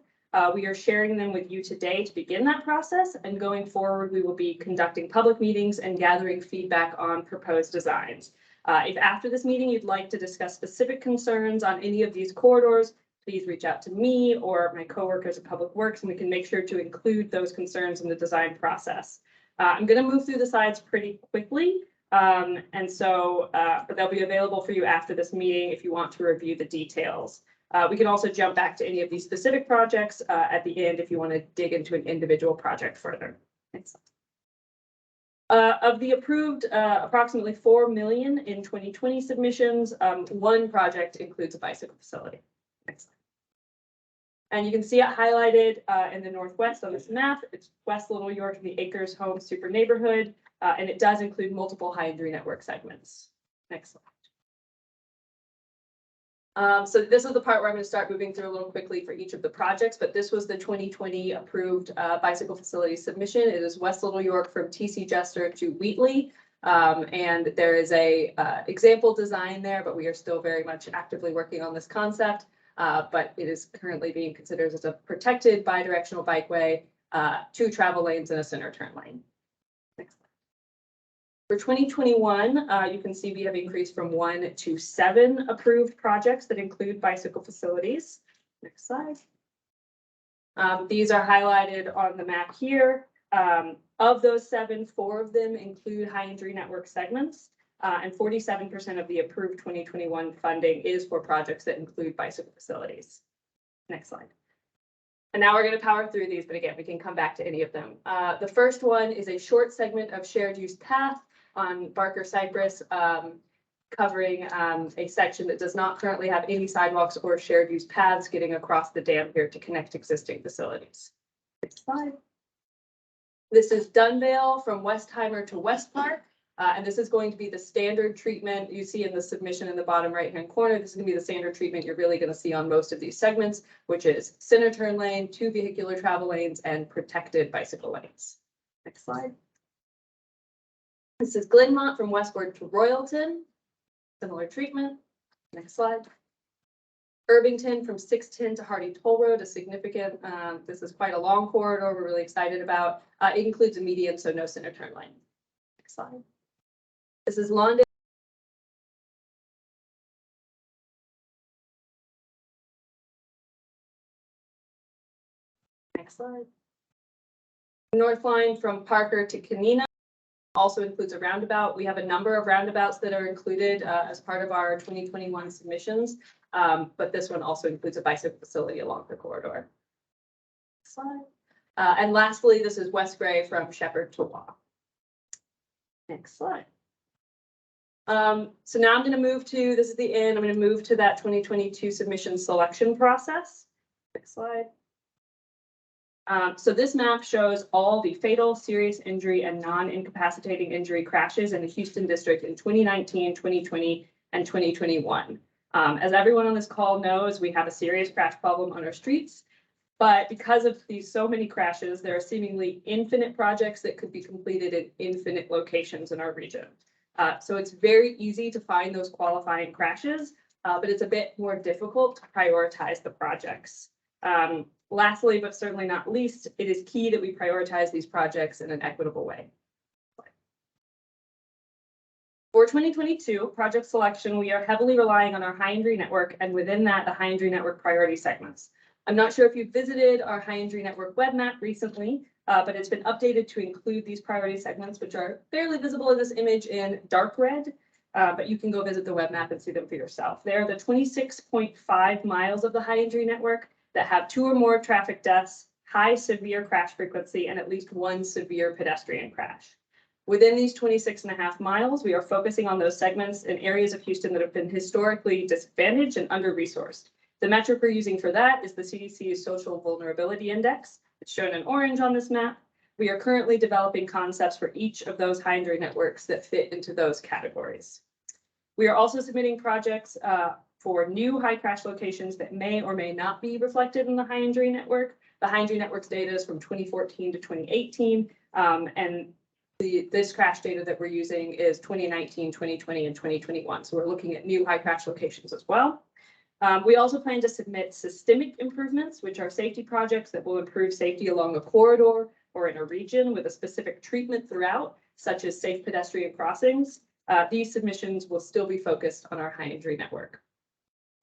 We are sharing them with you today to begin that process, and going forward, we will be conducting public meetings and gathering feedback on proposed designs. If after this meeting you'd like to discuss specific concerns on any of these corridors, please reach out to me or my coworkers at Public Works, and we can make sure to include those concerns in the design process. I'm going to move through the slides pretty quickly, but they'll be available for you after this meeting if you want to review the details. We can also jump back to any of these specific projects at the end if you want to dig into an individual project further. Thanks. Of the approved approximately 4 million in 2020 submissions, 1 project includes a bicycle facility. Next. And you can see it highlighted in the northwest on this map. It's West Little York in the Acres Home Super Neighborhood, and it does include multiple high-injury network segments. Next slide. So this is the part where I'm going to start moving through a little quickly for each of the projects, but this was the 2020 approved bicycle facility submission. It is West Little York from TC Jester to Wheatley. And there is a example design there, but we are still very much actively working on this concept. But it is currently being considered as a protected bidirectional bikeway 2 travel lanes and a center turn lane. Next slide. For 2021, you can see we have increased from 1 to 7 approved projects that include bicycle facilities. Next slide. These are highlighted on the map here. Of those 7, 4 of them include high injury network segments, and 47% of the approved 2021 funding is for projects that include bicycle facilities. Next slide. And now we're going to power through these, but again, we can come back to any of them. The first one is a short segment of shared use path on Barker Cypress, covering a section that does not currently have any sidewalks or shared use paths getting across the dam here to connect existing facilities. Next slide. This is Dunvale from Westheimer to West Park. And this is going to be the standard treatment you see in the submission in the bottom right-hand corner. This is going to be the standard treatment you're really going to see on most of these segments, which is center turn lane, 2 vehicular travel lanes, and protected bicycle lanes. Next slide. This is Glenmont from Westward to Royalton. Similar treatment. Next slide. Irvington from 610 to Hardy Toll Road, a significant, this is quite a long corridor we're really excited about. It includes a median, so no center turn lane. Next slide. This is Lawndale. Next slide. North line from Parker to Canina also includes a roundabout. We have a number of roundabouts that are included as part of our 2021 submissions, but this one also includes a bicycle facility along the corridor. Next slide. And lastly, this is West Gray from Shepherd to Waugh. Next slide. So now I'm going to move to, this is the end, I'm going to move to that 2022 submission selection process. Next slide. So this map shows all the fatal, serious injury, and non-incapacitating injury crashes in the Houston district in 2019, 2020, and 2021. As everyone on this call knows, we have a serious crash problem on our streets. But because of these so many crashes, there are seemingly infinite projects that could be completed in infinite locations in our region. So it's very easy to find those qualifying crashes, but it's a bit more difficult to prioritize the projects. Lastly, but certainly not least, it is key that we prioritize these projects in an equitable way. For 2022 project selection, we are heavily relying on our high injury network, and within that, the high injury network priority segments. I'm not sure if you've visited our high injury network web map recently, but it's been updated to include these priority segments, which are fairly visible in this image in dark red, but you can go visit the web map and see them for yourself. They're the 26.5 miles of the high injury network that have 2 or more traffic deaths, high severe crash frequency, and at least 1 severe pedestrian crash. Within these 26.5 miles, we are focusing on those segments in areas of Houston that have been historically disadvantaged and under-resourced. The metric we're using for that is the CDC's Social Vulnerability Index. It's shown in orange on this map. We are currently developing concepts for each of those high injury networks that fit into those categories. We are also submitting projects for new high crash locations that may or may not be reflected in the high injury network. The high injury network's data is from 2014 to 2018, and this crash data that we're using is 2019, 2020, and 2021. So we're looking at new high crash locations as well. We also plan to submit systemic improvements, which are safety projects that will improve safety along a corridor or in a region with a specific treatment throughout, such as safe pedestrian crossings. These submissions will still be focused on our high injury network.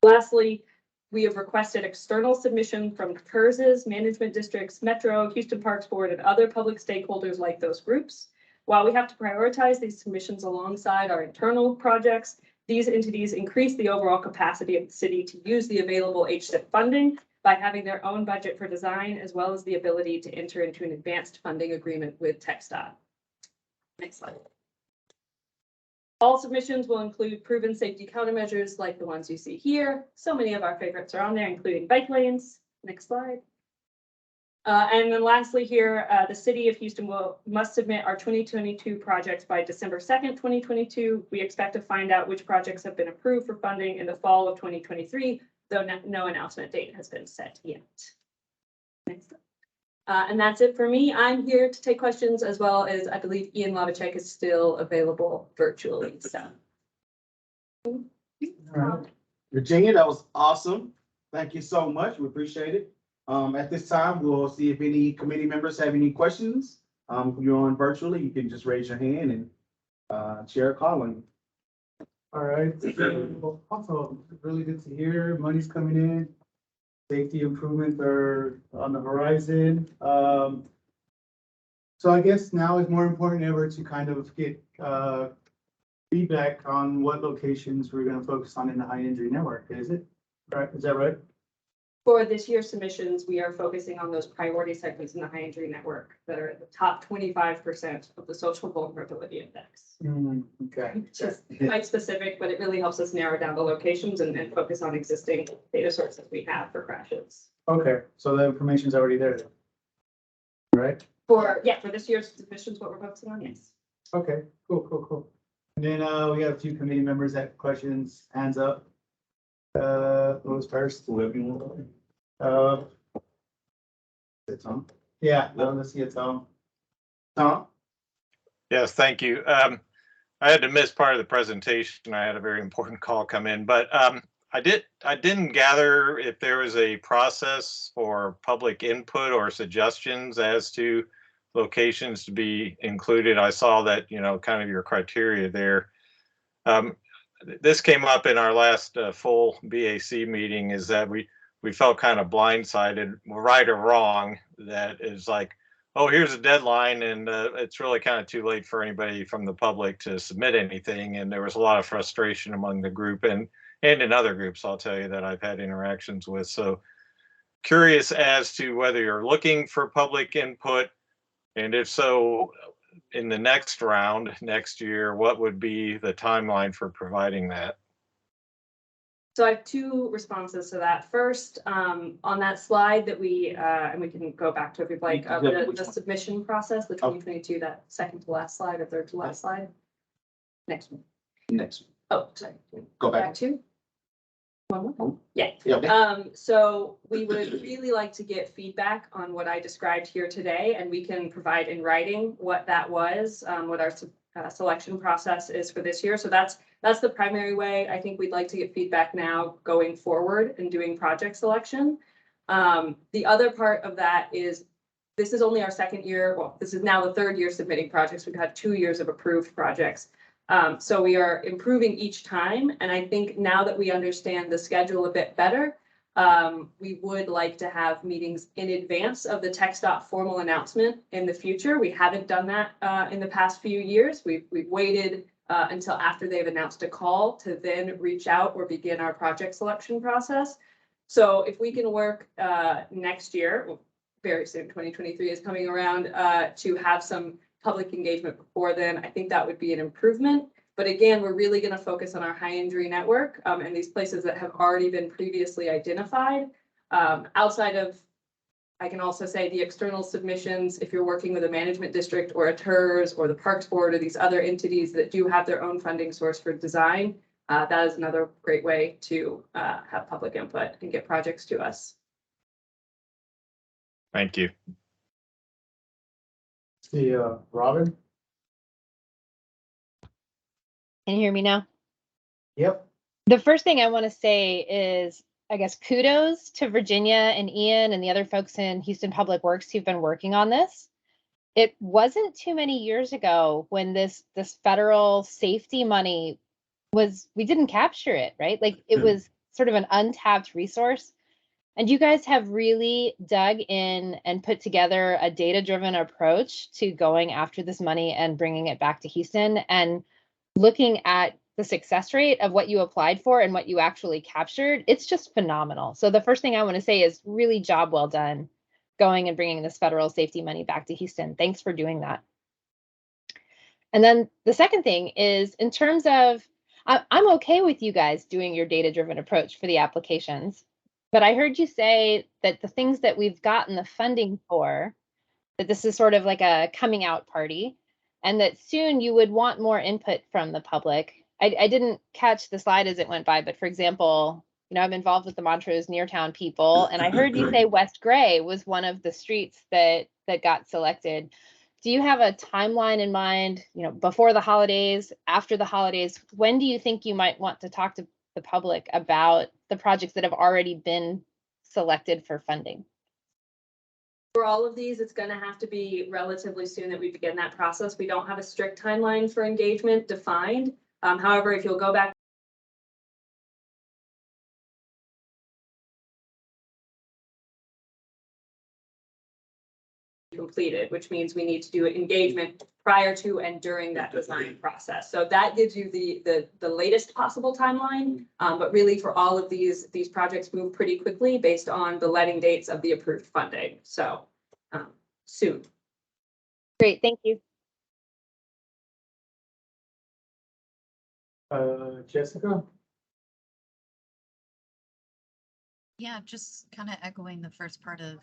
Lastly, we have requested external submission from PERS's, management districts, Metro, Houston Parks Board, and other public stakeholders like those groups. While we have to prioritize these submissions alongside our internal projects, these entities increase the overall capacity of the city to use the available HSIP funding by having their own budget for design, as well as the ability to enter into an advanced funding agreement with TxDOT. Next slide. All submissions will include proven safety countermeasures like the ones you see here. So many of our favorites are on there, including bike lanes. Next slide. And then lastly here, the city of Houston must submit our 2022 projects by December 2nd, 2022. We expect to find out which projects have been approved for funding in the fall of 2023, though no announcement date has been set yet. Next. And that's it for me. I'm here to take questions, as well as I believe Ian Lavacek is still available virtually. So. Virginia, that was awesome. Thank you so much. We appreciate it. At this time, we'll see if any committee members have any questions. If you're on virtually, you can just raise your hand and Chair calling. All right, so also really good to hear, money's coming in. Safety improvements are on the horizon. So I guess now is more important than ever to kind of get feedback on what locations we're gonna focus on in the high injury network, is it? Right, is that right? For this year's submissions, we are focusing on those priority segments in the high injury network that are at the top 25% of the social vulnerability index. Okay. Just quite specific, but it really helps us narrow down the locations and focus on existing data sources we have for crashes. Okay, so the information's already there then. Right? For this year's submissions, what we're focusing on, yes. Okay, cool. And then we got a few committee members that have questions, hands up. Who was first? Whoever you want. It's Tom. Yeah, let's see it, Tom. Tom? Yes, thank you. I had to miss part of the presentation. I had a very important call come in, but I didn't gather if there was a process for public input or suggestions as to locations to be included. I saw that, kind of your criteria there. This came up in our last full BAC meeting, is that we felt kind of blindsided, right or wrong, that is like, oh, here's a deadline, and it's really kind of too late for anybody from the public to submit anything. And there was a lot of frustration among the group and in other groups, I'll tell you, that I've had interactions with. So curious as to whether you're looking for public input, and if so, in the next round, next year, what would be the timeline for providing that? So I have two responses to that. First, on that slide that we, and we can go back to if you'd like, the submission process, the 2022, that second to last slide or third to last slide. Next one. Next. Oh, sorry. Go back. to. One more? Oh. Yeah. Okay. So we would really like to get feedback on what I described here today, and we can provide in writing what that was, what our selection process is for this year. So that's the primary way. I think we'd like to get feedback now going forward and doing project selection. The other part of that is, this is only our second year. Well, this is now the third year submitting projects. We've had 2 years of approved projects. So we are improving each time. And I think now that we understand the schedule a bit better, we would like to have meetings in advance of the TxDOT formal announcement in the future. We haven't done that in the past few years. We've waited until after they've announced a call to then reach out or begin our project selection process. So if we can work next year, well, very soon, 2023 is coming around, to have some public engagement before then, I think that would be an improvement. But again, we're really going to focus on our high injury network and these places that have already been previously identified. Outside of, I can also say, the external submissions, if you're working with a management district or a TERS or the Parks Board or these other entities that do have their own funding source for design, that is another great way to have public input and get projects to us. Thank you. See, Robin? Can you hear me now? Yep. The first thing I want to say is, I guess, kudos to Virginia and Ian and the other folks in Houston Public Works who've been working on this. It wasn't too many years ago when this federal safety money we didn't capture it, right? Like, it was sort of an untapped resource. And you guys have really dug in and put together a data-driven approach to going after this money and bringing it back to Houston, and looking at the success rate of what you applied for and what you actually captured. It's just phenomenal. So the first thing I want to say is really job well done going and bringing this federal safety money back to Houston. Thanks for doing that. And then the second thing is, in terms of, I'm okay with you guys doing your data-driven approach for the applications. But I heard you say that the things that we've gotten the funding for, that this is sort of like a coming out party, and that soon you would want more input from the public. I didn't catch the slide as it went by, but for example, I'm involved with the Montrose Neartown people, and I heard you say West Gray was one of the streets that got selected. Do you have a timeline in mind, before the holidays, after the holidays? When do you think you might want to talk to the public about the projects that have already been selected for funding? For all of these, it's gonna have to be relatively soon that we begin that process. We don't have a strict timeline for engagement defined. However, if you'll go back completed, which means we need to do engagement prior to and during that design process. So that gives you the latest possible timeline. But really for all of these projects move pretty quickly based on the letting dates of the approved funding. So soon. Great, thank you. Jessica? Yeah, just kind of echoing the first part of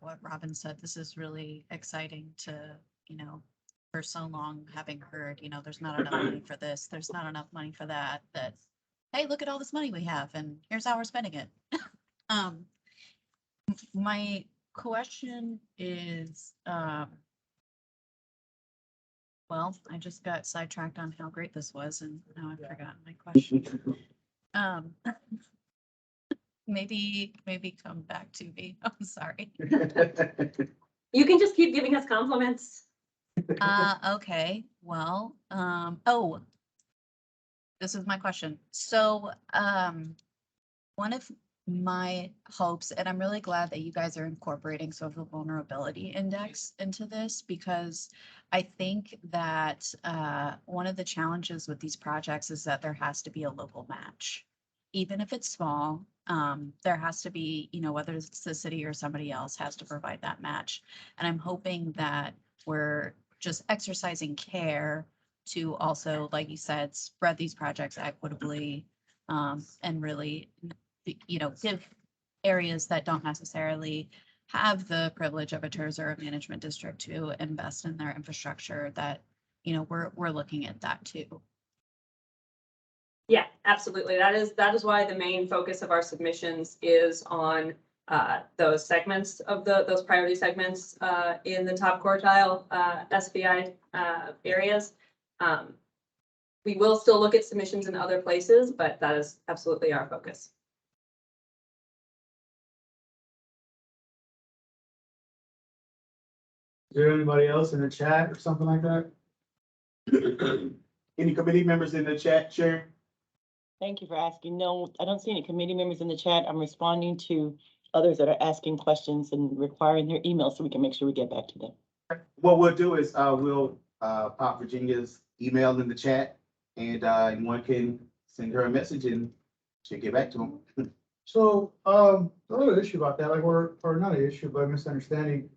what Robin said. This is really exciting to, for so long having heard, there's not enough money for this, there's not enough money for that, hey, look at all this money we have and here's how we're spending it. My question is, well, I just got sidetracked on how great this was and now I've forgotten my question. Maybe come back to me. I'm sorry. You can just keep giving us compliments. Okay, well, oh, this is my question. So, one of my hopes, and I'm really glad that you guys are incorporating social vulnerability index into this, because I think that one of the challenges with these projects is that there has to be a local match. Even if it's small, there has to be, whether it's the city or somebody else has to provide that match. And I'm hoping that we're just exercising care to also, like you said, spread these projects equitably, and really, give areas that don't necessarily have the privilege of a TERS or a management district to invest in their infrastructure, that, we're looking at that too. Yeah, absolutely. That is why the main focus of our submissions is on those segments of those priority segments in the top quartile SVI areas. We will still look at submissions in other places, but that is absolutely our focus. Is there anybody else in the chat or something like that? Any committee members in the chat, Sharon? Thank you for asking. No, I don't see any committee members in the chat. I'm responding to others that are asking questions and requiring their emails so we can make sure we get back to them. What we'll do is we'll pop Virginia's email in the chat, and anyone can send her a message and she'll get back to them. So, a little issue about that, like, or not an issue, but a misunderstanding.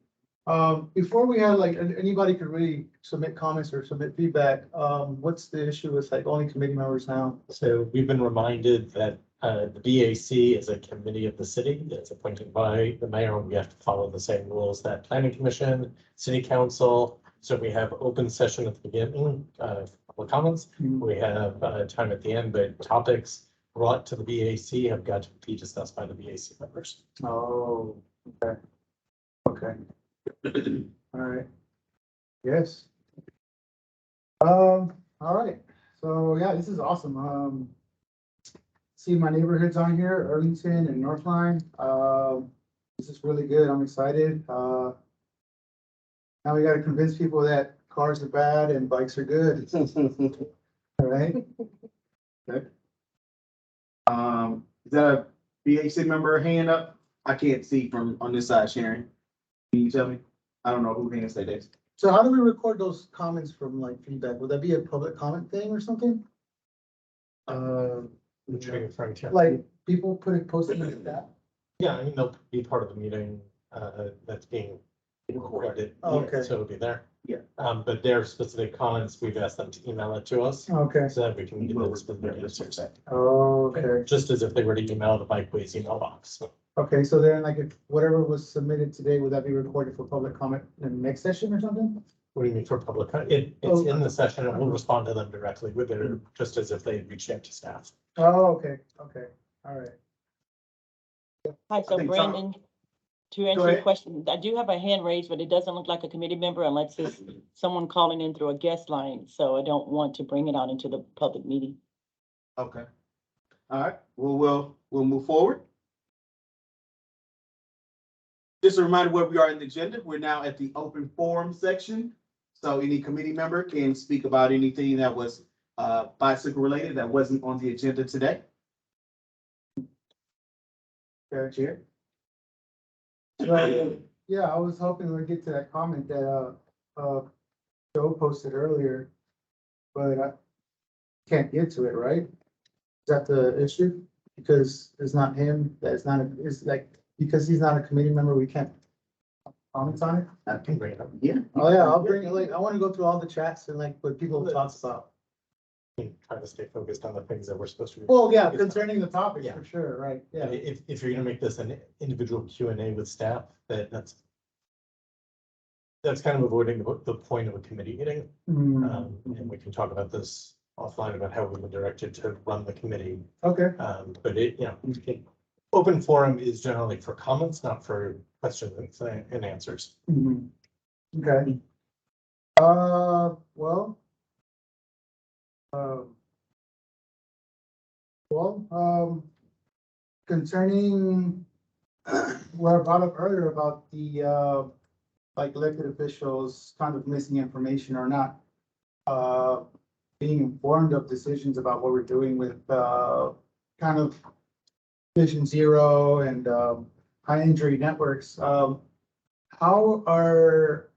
Before we had, like, anybody could really submit comments or submit feedback. What's the issue with, like, only committee members now? So we've been reminded that the BAC is a committee of the city that's appointed by the mayor. We have to follow the same rules that planning commission, city council. So we have open session at the beginning, public comments. We have time at the end, but topics brought to the BAC have got to be discussed by the BAC members. Oh, okay. Okay. All right. Yes. All right. So yeah, this is awesome. See my neighborhoods on here, Arlington and Northline. This is really good. I'm excited. Now we got to convince people that cars are bad and bikes are good. All right. Okay. Is that a BAC member hand up? I can't see from on this side, Sharon. Can you tell me? I don't know who hands that is. So how do we record those comments from, like, feedback? Would that be a public comment thing or something? Which are you referring to? Like people post it in the chat? Yeah, I mean, they'll be part of the meeting that's being recorded. Oh, okay. So it'll be there. Yeah. But their specific comments, we've asked them to email it to us Okay. so that we can get those specific answers. Okay. Just as if they were to email the Bikeways email box. Okay, so then, like, if whatever was submitted today, would that be recorded for public comment in the next session or something? What do you mean for public? It's in the session and we'll respond to them directly with their, just as if they reached out to staff. Oh, okay, okay, all right. Hi, so think Brandon, to answer your question, I do have a hand raised, but it doesn't look like a committee member unless it's someone calling in through a guest line. So I don't want to bring it out into the public meeting. Okay. All right. Well, we'll move forward. Just a reminder where we are in the agenda. We're now at the open forum section. So any committee member can speak about anything that was bicycle related that wasn't on the agenda today. Chair. So, yeah, I was hoping we'd get to that comment that, Joe posted earlier, but I can't get to it, right? Is that the issue? Because it's not him, that's not, it's like, because he's not a committee member, we can't comment on it? I can bring it up. Yeah. Oh, yeah, I'll bring it, like, I wanna go through all the chats and like what people talk about. Try to stay focused on the things that we're supposed to. be Well, yeah, focused on. concerning the topic, Yeah. for sure, right, yeah. If you're gonna make this an individual Q&A with staff, that's kind of avoiding the point of a committee meeting. And we can talk about this offline about how we've been directed to run the committee. Okay, But open forum is generally for comments, not for questions and answers. okay. Well. Concerning what I brought up earlier about the, like elected officials kind of missing information or not, being informed of decisions about what we're doing with, kind of Vision Zero and, high injury networks, how are,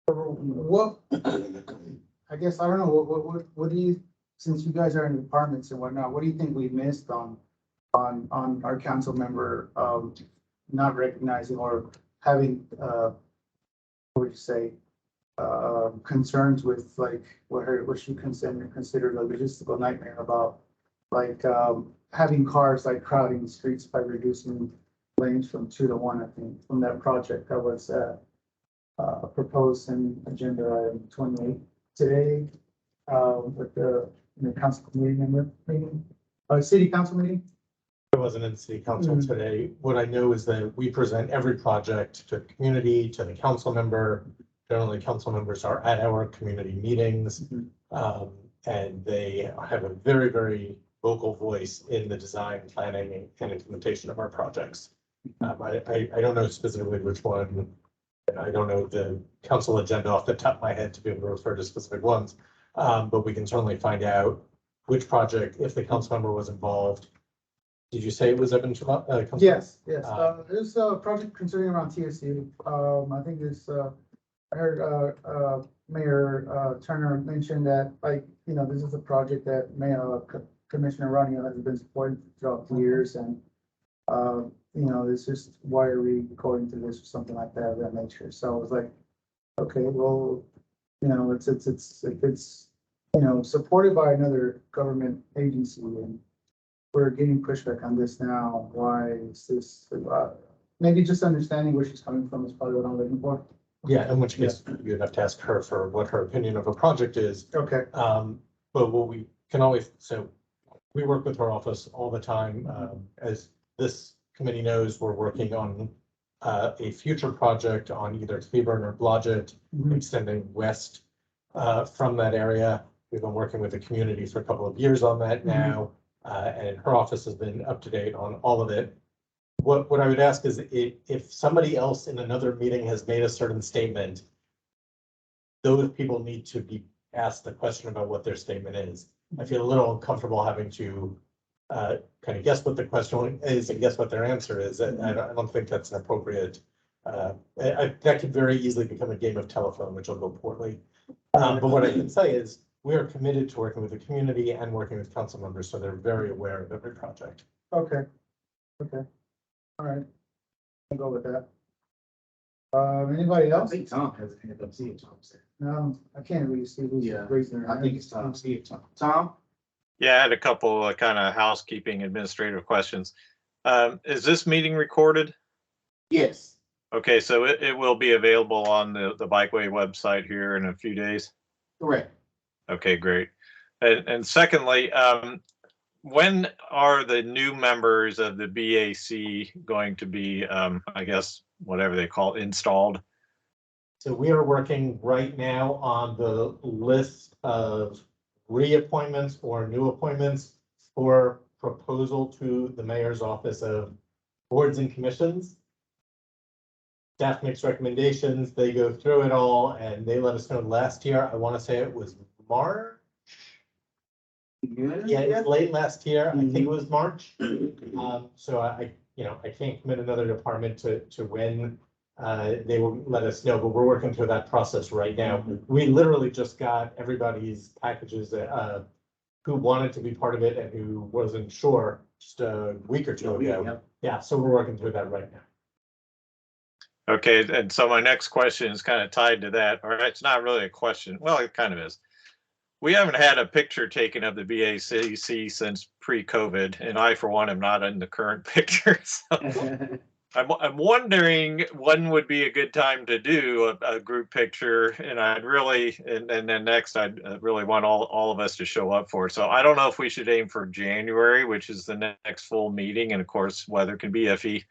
what, I guess, I don't know, what do you, since you guys are in departments and whatnot, what do you think we missed on our council member, not recognizing or having, what would you say, concerns with like what she considered a logistical nightmare about, like, having cars like crowding the streets by reducing lanes from 2 to 1, I think, from that project that was, proposed in agenda item 28 today, with in the council committee member meeting, city council meeting. I wasn't in city council today. What I know is that we present every project to the community, to the council member. Generally, council members are at our community meetings. And they have a very, very vocal voice in the design, planning, and implementation of our projects. I don't know specifically which one. I don't know the council agenda off the top of my head to be able to refer to specific ones. But we can certainly find out which project, if the council member was involved. Did you say it was Evan? Yes, yes. There's a project concerning around TSU. I think this, I heard, Mayor, Turner mention that, like, this is a project that Commissioner Ronnie has been supporting throughout the years and, it's just, why are we going through this or something like that of that nature? So I was like, okay, well, it's supported by another government agency and we're getting pushback on this now. Why is this? Maybe just understanding where she's coming from is probably what I'm looking for. Yeah, in which case you'd have to ask her for what her opinion of a project is. Okay. But what we can always, so we work with her office all the time. As this committee knows, we're working on a future project on either Cleburne or Blodgett, extending west from that area. We've been working with the community for a couple of years on that now. And her office has been up to date on all of it. What I would ask is if somebody else in another meeting has made a certain statement, those people need to be asked the question about what their statement is. I feel a little uncomfortable having to kind of guess what the question is and guess what their answer is. I don't think that's an appropriate. That could very easily become a game of telephone, which will go poorly. But what I can say is we are committed to working with the community and working with council members, so they're very aware of every project. Okay. Okay. All right. I'll go with that. Anybody I else? think Tom has a hand up. See if Tom's there. No, I can't really see who's raising their I hand. think it's Tom. See if Tom. Tom? Yeah, I had a couple of kind of housekeeping administrative questions. Is this meeting recorded? Yes. Okay, so it will be available on the Bikeway website here in a few days? Correct. Okay, great. And secondly, when are the new members of the BAC going to be, I guess, whatever they call it, installed? So we are working right now on the list of reappointments or new appointments for proposal to the mayor's office of boards and commissions. Staff makes recommendations, they go through it all, and they let us know last year, I want to say it was March. Yeah, it was late last year, I think it was March. So I can't commit another department to when they will let us know, but we're working through that process right now. We literally just got everybody's packages who wanted to be part of it and who wasn't sure just a week or two ago. Yeah, so we're working through that right now. Okay, and so my next question is kind of tied to that, or it's not really a question. Well, it kind of is. We haven't had a picture taken of the BACC since pre-COVID, and I, for one, am not in the current picture. So I'm wondering when would be a good time to do a group picture, and I'd really, and then next I'd really want all of us to show up for it. So I don't know if we should aim for January, which is the next full meeting, and of course, weather can be iffy.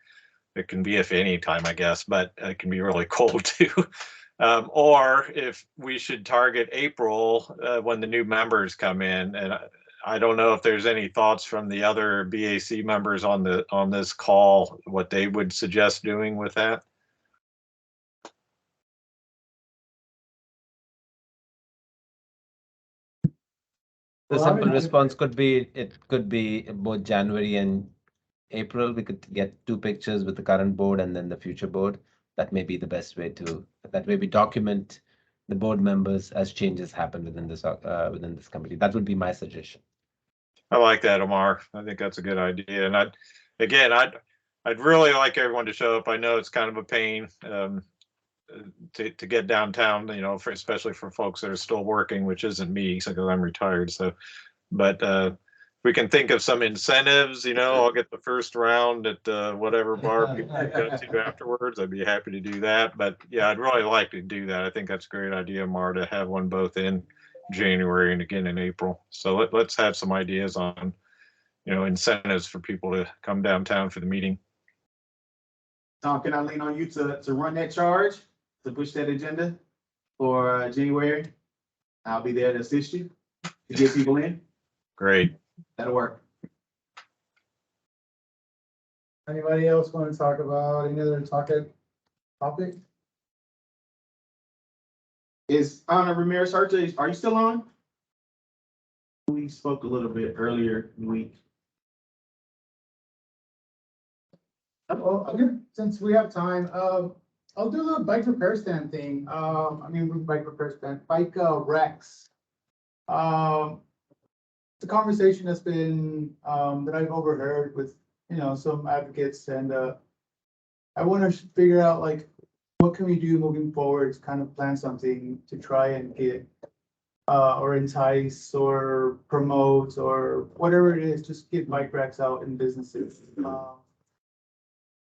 It can be iffy any time, I guess, but it can be really cold too. Or if we should target April when the new members come in, and I don't know if there's any thoughts from the other BAC members on this call, what they would suggest doing with that. The simple response could be, it could be both January and April. We could get 2 pictures with the current board and then the future board. That may be the best way to, that way we document the board members as changes happen within this committee. That would be my suggestion. I like that, Omar. I think that's a good idea. And I'd really like everyone to show up. I know it's kind of a pain to get downtown, especially for folks that are still working, which isn't me, because I'm retired. So, but we can think of some incentives. I'll get the first round at whatever bar people go to afterwards. I'd be happy to do that. But yeah, I'd really like to do that. I think that's a great idea, Mar, to have one both in January and again in April. So let's have some ideas on, incentives for people to come downtown for the meeting. Tom, can I lean on you to run that charge, to push that agenda for January? I'll be there to assist you, to get people in. Great. That'll work. Anybody else want to talk about any other topic? Is Ana Ramirez Hurta, are you still on? We spoke a little bit earlier in the week. Well, since we have time, I'll do the bike repair stand thing. Bike repair stand, bike wrecks. The conversation has been that I've overheard with some advocates, and I want to figure out like what can we do moving forward to kind of plan something to try and get or entice or promote or whatever it is, just get bike racks out in businesses.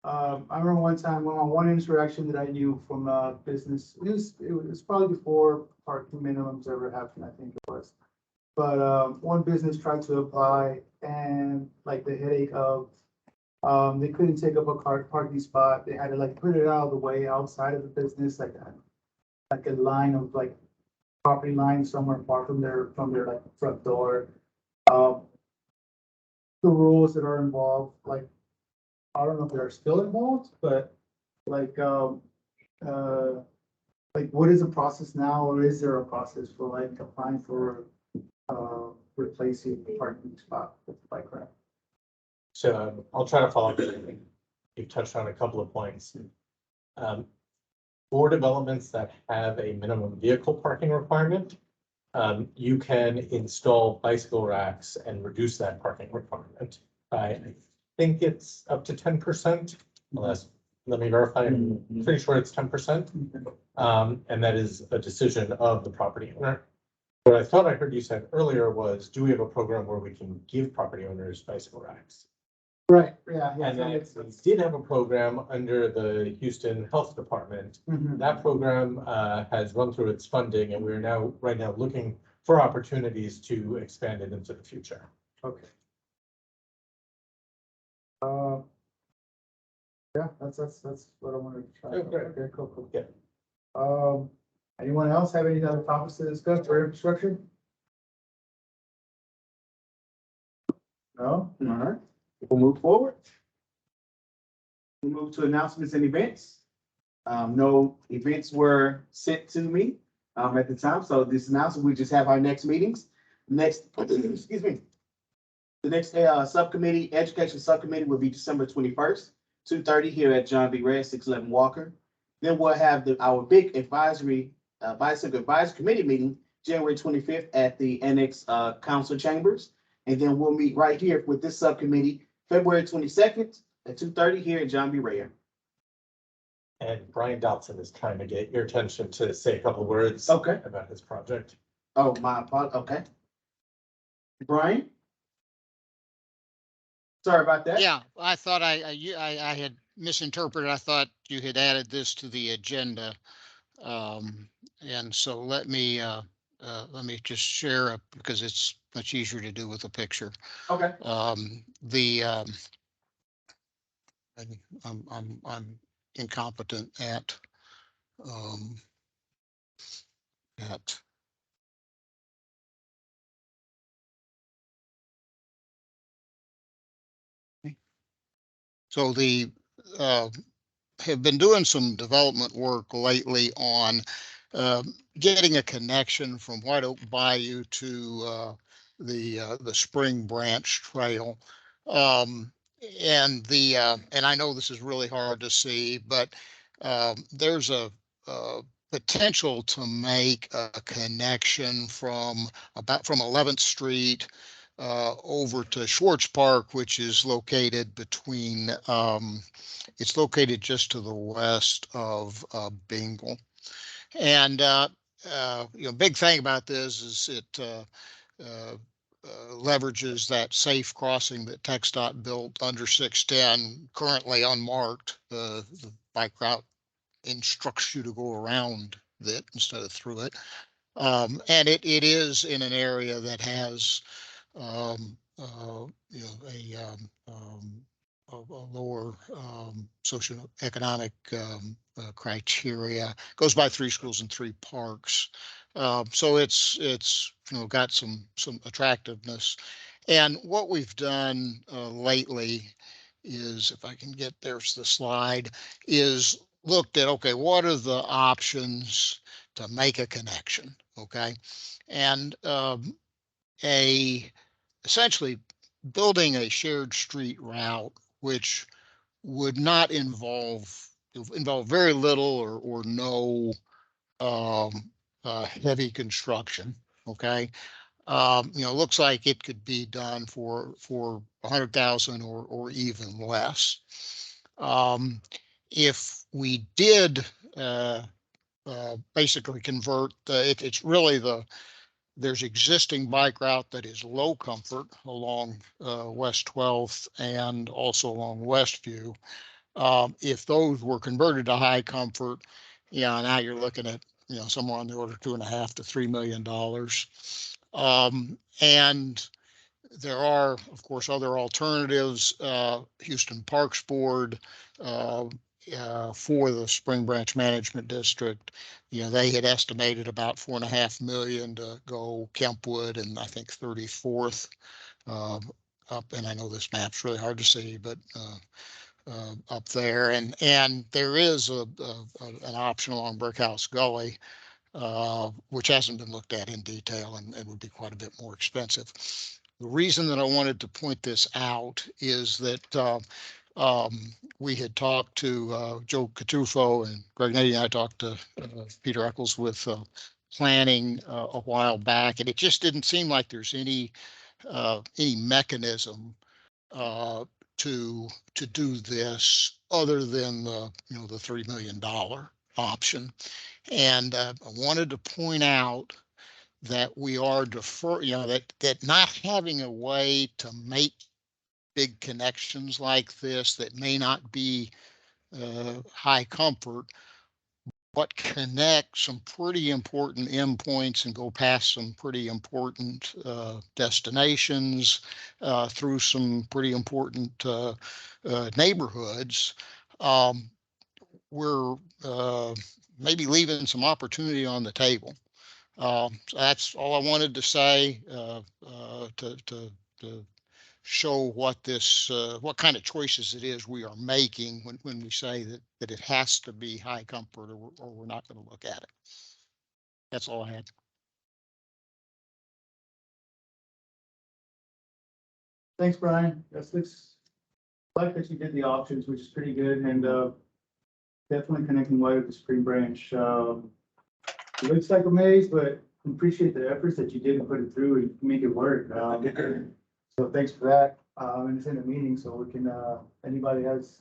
I remember one time one interaction that I knew from a business, it was probably before parking minimums ever happened, I think it was. But one business tried to apply, and like the headache of they couldn't take up a parking spot. They had to like put it out of the way outside of the business, like a line of like property line somewhere far from their like front door. The rules that are involved, like I don't know if they're still involved, but like what is the process now, or is there a process for like applying for replacing the parking spot with the bike rack? So I'll try to follow up. You've touched on a couple of points. For developments that have a minimum vehicle parking requirement, you can install bicycle racks and reduce that parking requirement by, I think it's up to 10%, unless, let me verify, I'm pretty sure it's 10%. And that is a decision of the property owner. What I thought I heard you said earlier was, do we have a program where we can give property owners bicycle racks? Right, yeah. And then we did have a program under the Houston Health Department. That program has run through its funding, and we're right now looking for opportunities to expand it into the future. Okay. Yeah, that's what I wanted to try. Okay, cool. Yeah. Anyone else have any other topics to discuss for infrastructure? No? All right. We'll move forward. We'll move to announcements and events. No events were sent to me at the time, so this announcement, we just have our next meetings. Next, excuse me. The next subcommittee, education subcommittee will be December 21st, 2:30 here at John B. Redd, 611 Walker. Then we'll have our big advisory, bicycle advisory committee meeting, January 25th at the Annex Council Chambers. And then we'll meet right here with this subcommittee, February 22nd at 2:30 here at John B. Redd. And Brian Dotson is trying to get your attention to say a couple of words. Okay. About his project. Oh, my apologies. Okay. Brian? Sorry about that. Yeah, I thought I had misinterpreted. I thought you had added this to the agenda. And so let me just share because it's much easier to do with a picture. Okay. I'm incompetent at so the have been doing some development work lately on getting a connection from White Oak Bayou to the Spring Branch Trail. And I know this is really hard to see, but there's a potential to make a connection from 11th Street over to Schwartz Park, which is located between it's located just to the west of Bingle. And big thing about this is it leverages that safe crossing that TxDOT built under 610, currently unmarked. The bike route instructs you to go around it instead of through it. And it is in an area that has a lower socioeconomic criteria. Goes by 3 schools and 3 parks, so it's got some attractiveness. And what we've done lately is, if I can get there's the slide, is looked at, okay, what are the options to make a connection, okay, and essentially building a shared street route, which would not involve very little or no heavy construction. Okay, looks like it could be done for 100,000 or even less. If we did basically convert it's really there's existing bike route that is low comfort along West 12th and also along Westview. If those were converted to high comfort, now you're looking at somewhere on the order of $2.5 to $3 million. And there are, of course, other alternatives. Houston Parks Board for the Spring Branch Management District, they had estimated about $4.5 million to go Kempwood and I think 34th up. And I know this map's really hard to see, but up there, and there is an option along Brickhouse Gully, which hasn't been looked at in detail and would be quite a bit more expensive. The reason that I wanted to point this out is that we had talked to Joe Catufo and Greg Nady, and I talked to Peter Eccles with planning a while back, and it just didn't seem like there's any mechanism to do this other than the $3 million option. And I wanted to point out that we are that not having a way to make big connections like this that may not be high comfort, but connect some pretty important endpoints and go past some pretty important destinations through some pretty important neighborhoods. We're maybe leaving some opportunity on the table. So that's all I wanted to say to show what this, what kind of choices it is we are making when we say that it has to be high comfort or we're not going to look at it. That's all I had. Thanks, Brian. That's looks like that you did the options, which is pretty good, and definitely connecting wide with the Spring Branch. It looks like a maze, but appreciate the efforts that you did to put it through and make it work. So thanks for that. And it's in a meeting, so we can, anybody has,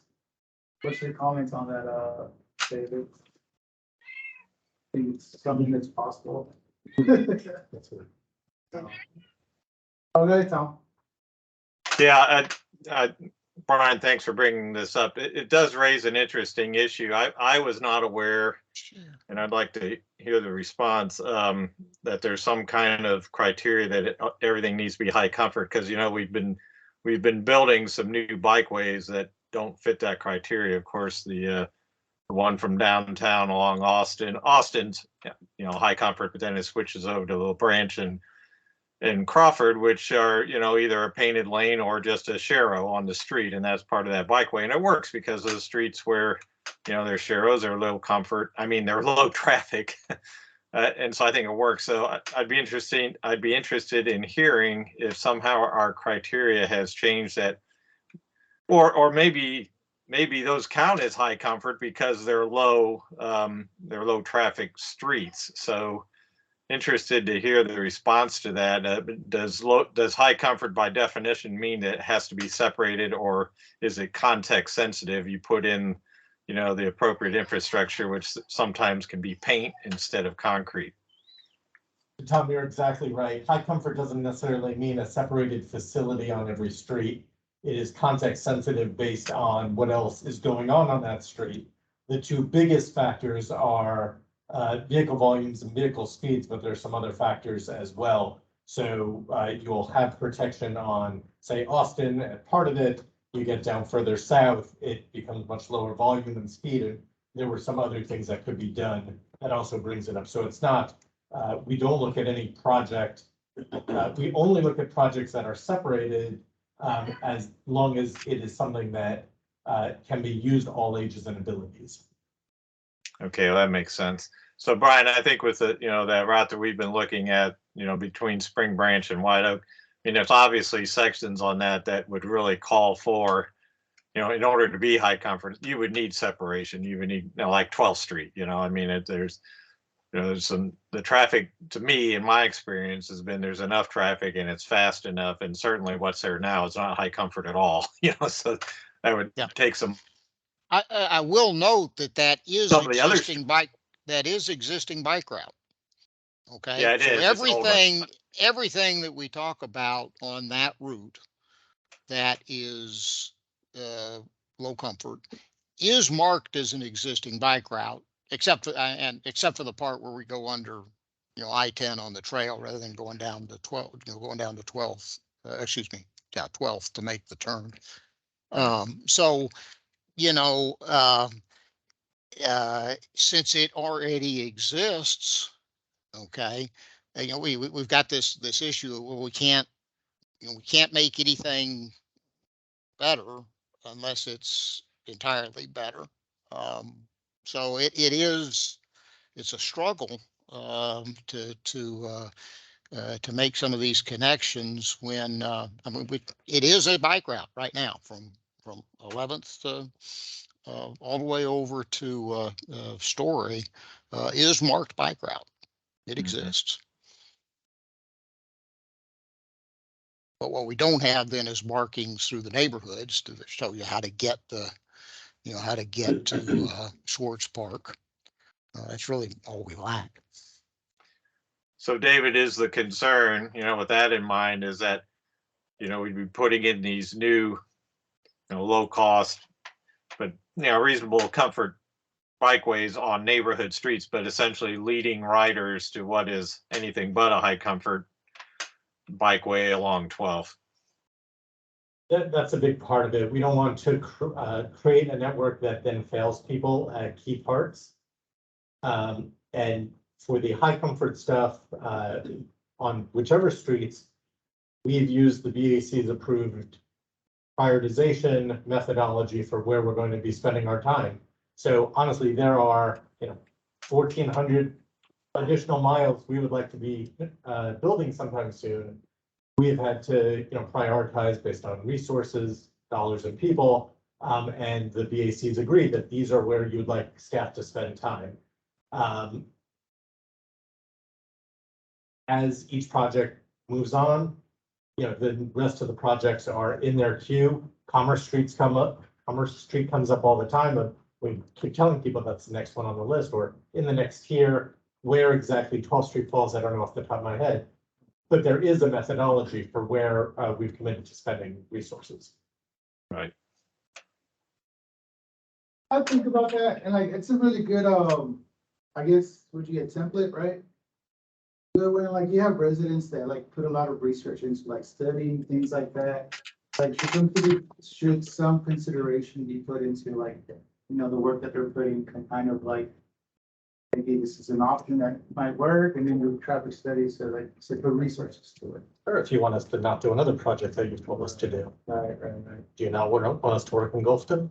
what's your comments on that, David? I think it's something that's possible. That's good. Okay, Tom. Yeah, Brian, thanks for bringing this up. It does raise an interesting issue. I was not aware, and I'd like to hear the response, that there's some kind of criteria that everything needs to be high comfort, because we've been building some new bikeways that don't fit that criteria. Of course, the one from downtown along Austin's high comfort, but then it switches over to Little Branch and Crawford, which are, either a painted lane or just a sharrow on the street. And that's part of that bikeway. And it works because those streets where, their sharrows are low comfort. I mean, they're low traffic. And so I think it works. So I'd be interested in hearing if somehow our criteria has changed that, or maybe those count as high comfort because they're low traffic streets. So interested to hear the response to that. Does high comfort by definition mean that it has to be separated, or is it context sensitive? You put in, the appropriate infrastructure, which sometimes can be paint instead of concrete. Tom, you're exactly right. High comfort doesn't necessarily mean a separated facility on every street. It is context sensitive based on what else is going on that street. The two biggest factors are vehicle volumes and vehicle speeds, but there's some other factors as well. So you'll have protection on, say, Austin, and part of it. You get down further south, it becomes much lower volume and speed. And there were some other things that could be done that also brings it up. So it's not, we don't look at any project. We only look at projects that are separated as long as it is something that can be used all ages and abilities. Okay, well, that makes sense. So Brian, I think with the, that route that we've been looking at, between Spring Branch and White Oak, there's obviously sections on that would really call for, in order to be high comfort, you would need separation. You would need, like 12th Street, there's the traffic, to me, in my experience, has been there's enough traffic and it's fast enough. And certainly what's there now is not high comfort at all, so that would take some. I will note that is some of the existing bike, that is existing bike route. Okay. Yeah, it so is. Everything that we talk about on that route that is low comfort is marked as an existing bike route, except for the part where we go under, I-10 on the trail rather than going down to 12, going down to 12th, 12th to make the turn. So, since it already exists, okay, we've got this issue where we can't make anything better unless it's entirely better. So it's a struggle to make some of these connections when it is a bike route right now from 11th to all the way over to Story is marked bike route. It exists. But what we don't have then is markings through the neighborhoods to show you how to get to Swartz Park. That's really all we lack. So David, is the concern, with that in mind, is that, we'd be putting in these new, low cost, but, reasonable comfort bikeways on neighborhood streets, but essentially leading riders to what is anything but a high comfort bikeway along 12th. That's a big part of it. We don't want to create a network that then fails people at key parts. And for the high comfort stuff on whichever streets, we've used the BAC's approved prioritization methodology for where we're going to be spending our time. So honestly, there are, 1,400 additional miles we would like to be building sometime soon. We have had to, prioritize based on resources, dollars, and people. And the BAC's agreed that these are where you'd like staff to spend time. As each project moves on, the rest of the projects are in their queue. Commerce Street comes up all the time, but we keep telling people that's the next one on the list, or in the next tier. Where exactly 12th Street falls, I don't know off the top of my head. But there is a methodology for where we've committed to spending resources. Right. I think about that, and like, it's a really good, I guess, would you get template, right? But when like you have residents that like put a lot of research into like studying things like that, like should some consideration be put into like, the work that they're putting, kind of like, maybe this is an option that might work, and then do traffic studies, so like, so put resources to it. Or if you want us to not do another project that you've told us to do. Right. Do you not want us to work in Gulfston?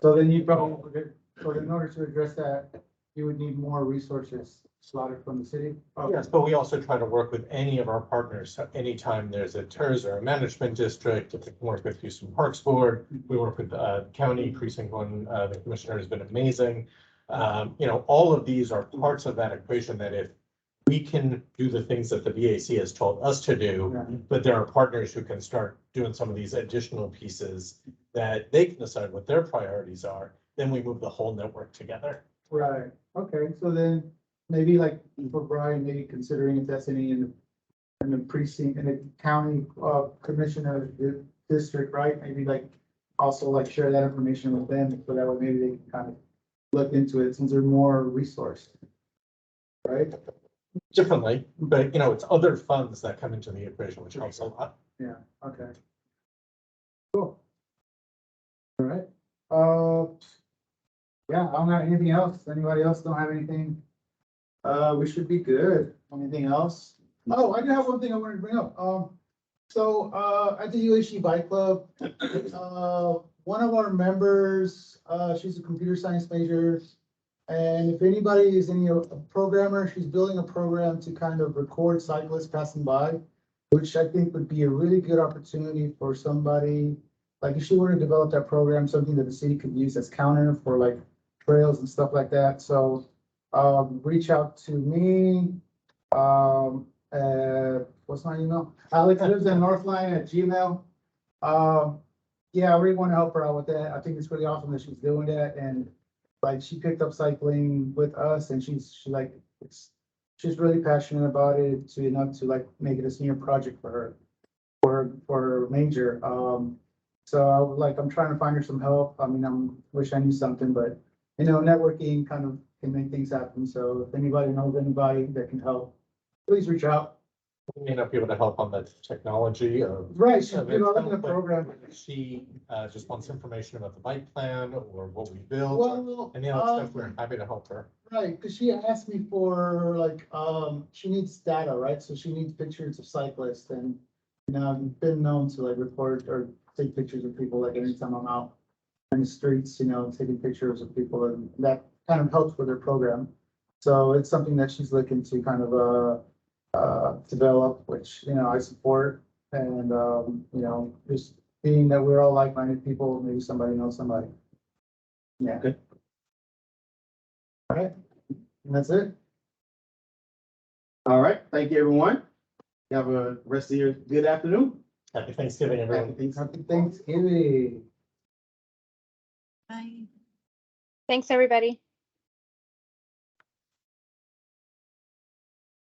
So then you probably, so in order to address that, you would need more resources slotted from the city? Yes, but we also try to work with any of our partners. So anytime there's a TERS or a management district, if we can work with Houston Parks Board, we work with county precinct 1, the commissioner has been amazing. All of these are parts of that equation that if we can do the things that the BAC has told us to do, but there are partners who can start doing some of these additional pieces that they can decide what their priorities are, then we move the whole network together. Right, okay, so then maybe like for Brian, maybe considering if that's any in the precinct, in the county commissioner district, right? Maybe like also like share that information with them, so that way maybe they can kind of look into it since they're more resourced. Right? Differently, but it's other funds that come into the equation, which helps a lot. Yeah, okay. Cool. All right. Yeah, I don't have anything else. Anybody else don't have anything? We should be good. Anything else? Oh, I do have one thing I wanted to bring up. So at the UHE Bike Club, one of our members, she's a computer science major. And if anybody is a programmer, she's building a program to kind of record cyclists passing by, which I think would be a really good opportunity for somebody. Like if she were to develop that program, something that the city could use as counter for like trails and stuff like that. So reach out to me. What's my email? Alex lives in Northline at Gmail. Yeah, I really want to help her out with that. I think it's really awesome that she's doing that, and like she picked up cycling with us, and she's really passionate about it enough to like make it a senior project for her for her major. So I'm trying to find her some help. I mean, wish I knew something, but networking kind of can make things happen. So if anybody knows anybody that can help, please reach out. We may not be able to help on the technology of. Right, she's developing a program. She just wants information about the bike plan or what we built. Well, and stuff, we're happy to help her. Right, because she asked me for she needs data, right? So she needs pictures of cyclists, and I've been known to record or take pictures of people anytime I'm out in the streets, taking pictures of people, and that kind of helps with her program. So it's something that she's looking to kind of develop, which I support, and just being that we're all like-minded people, maybe somebody knows somebody. Yeah. Good. All right, and that's it. All right, thank you, everyone. Have a rest of your good afternoon. Happy Thanksgiving, everyone. Happy Thanksgiving. Bye. Thanks, everybody.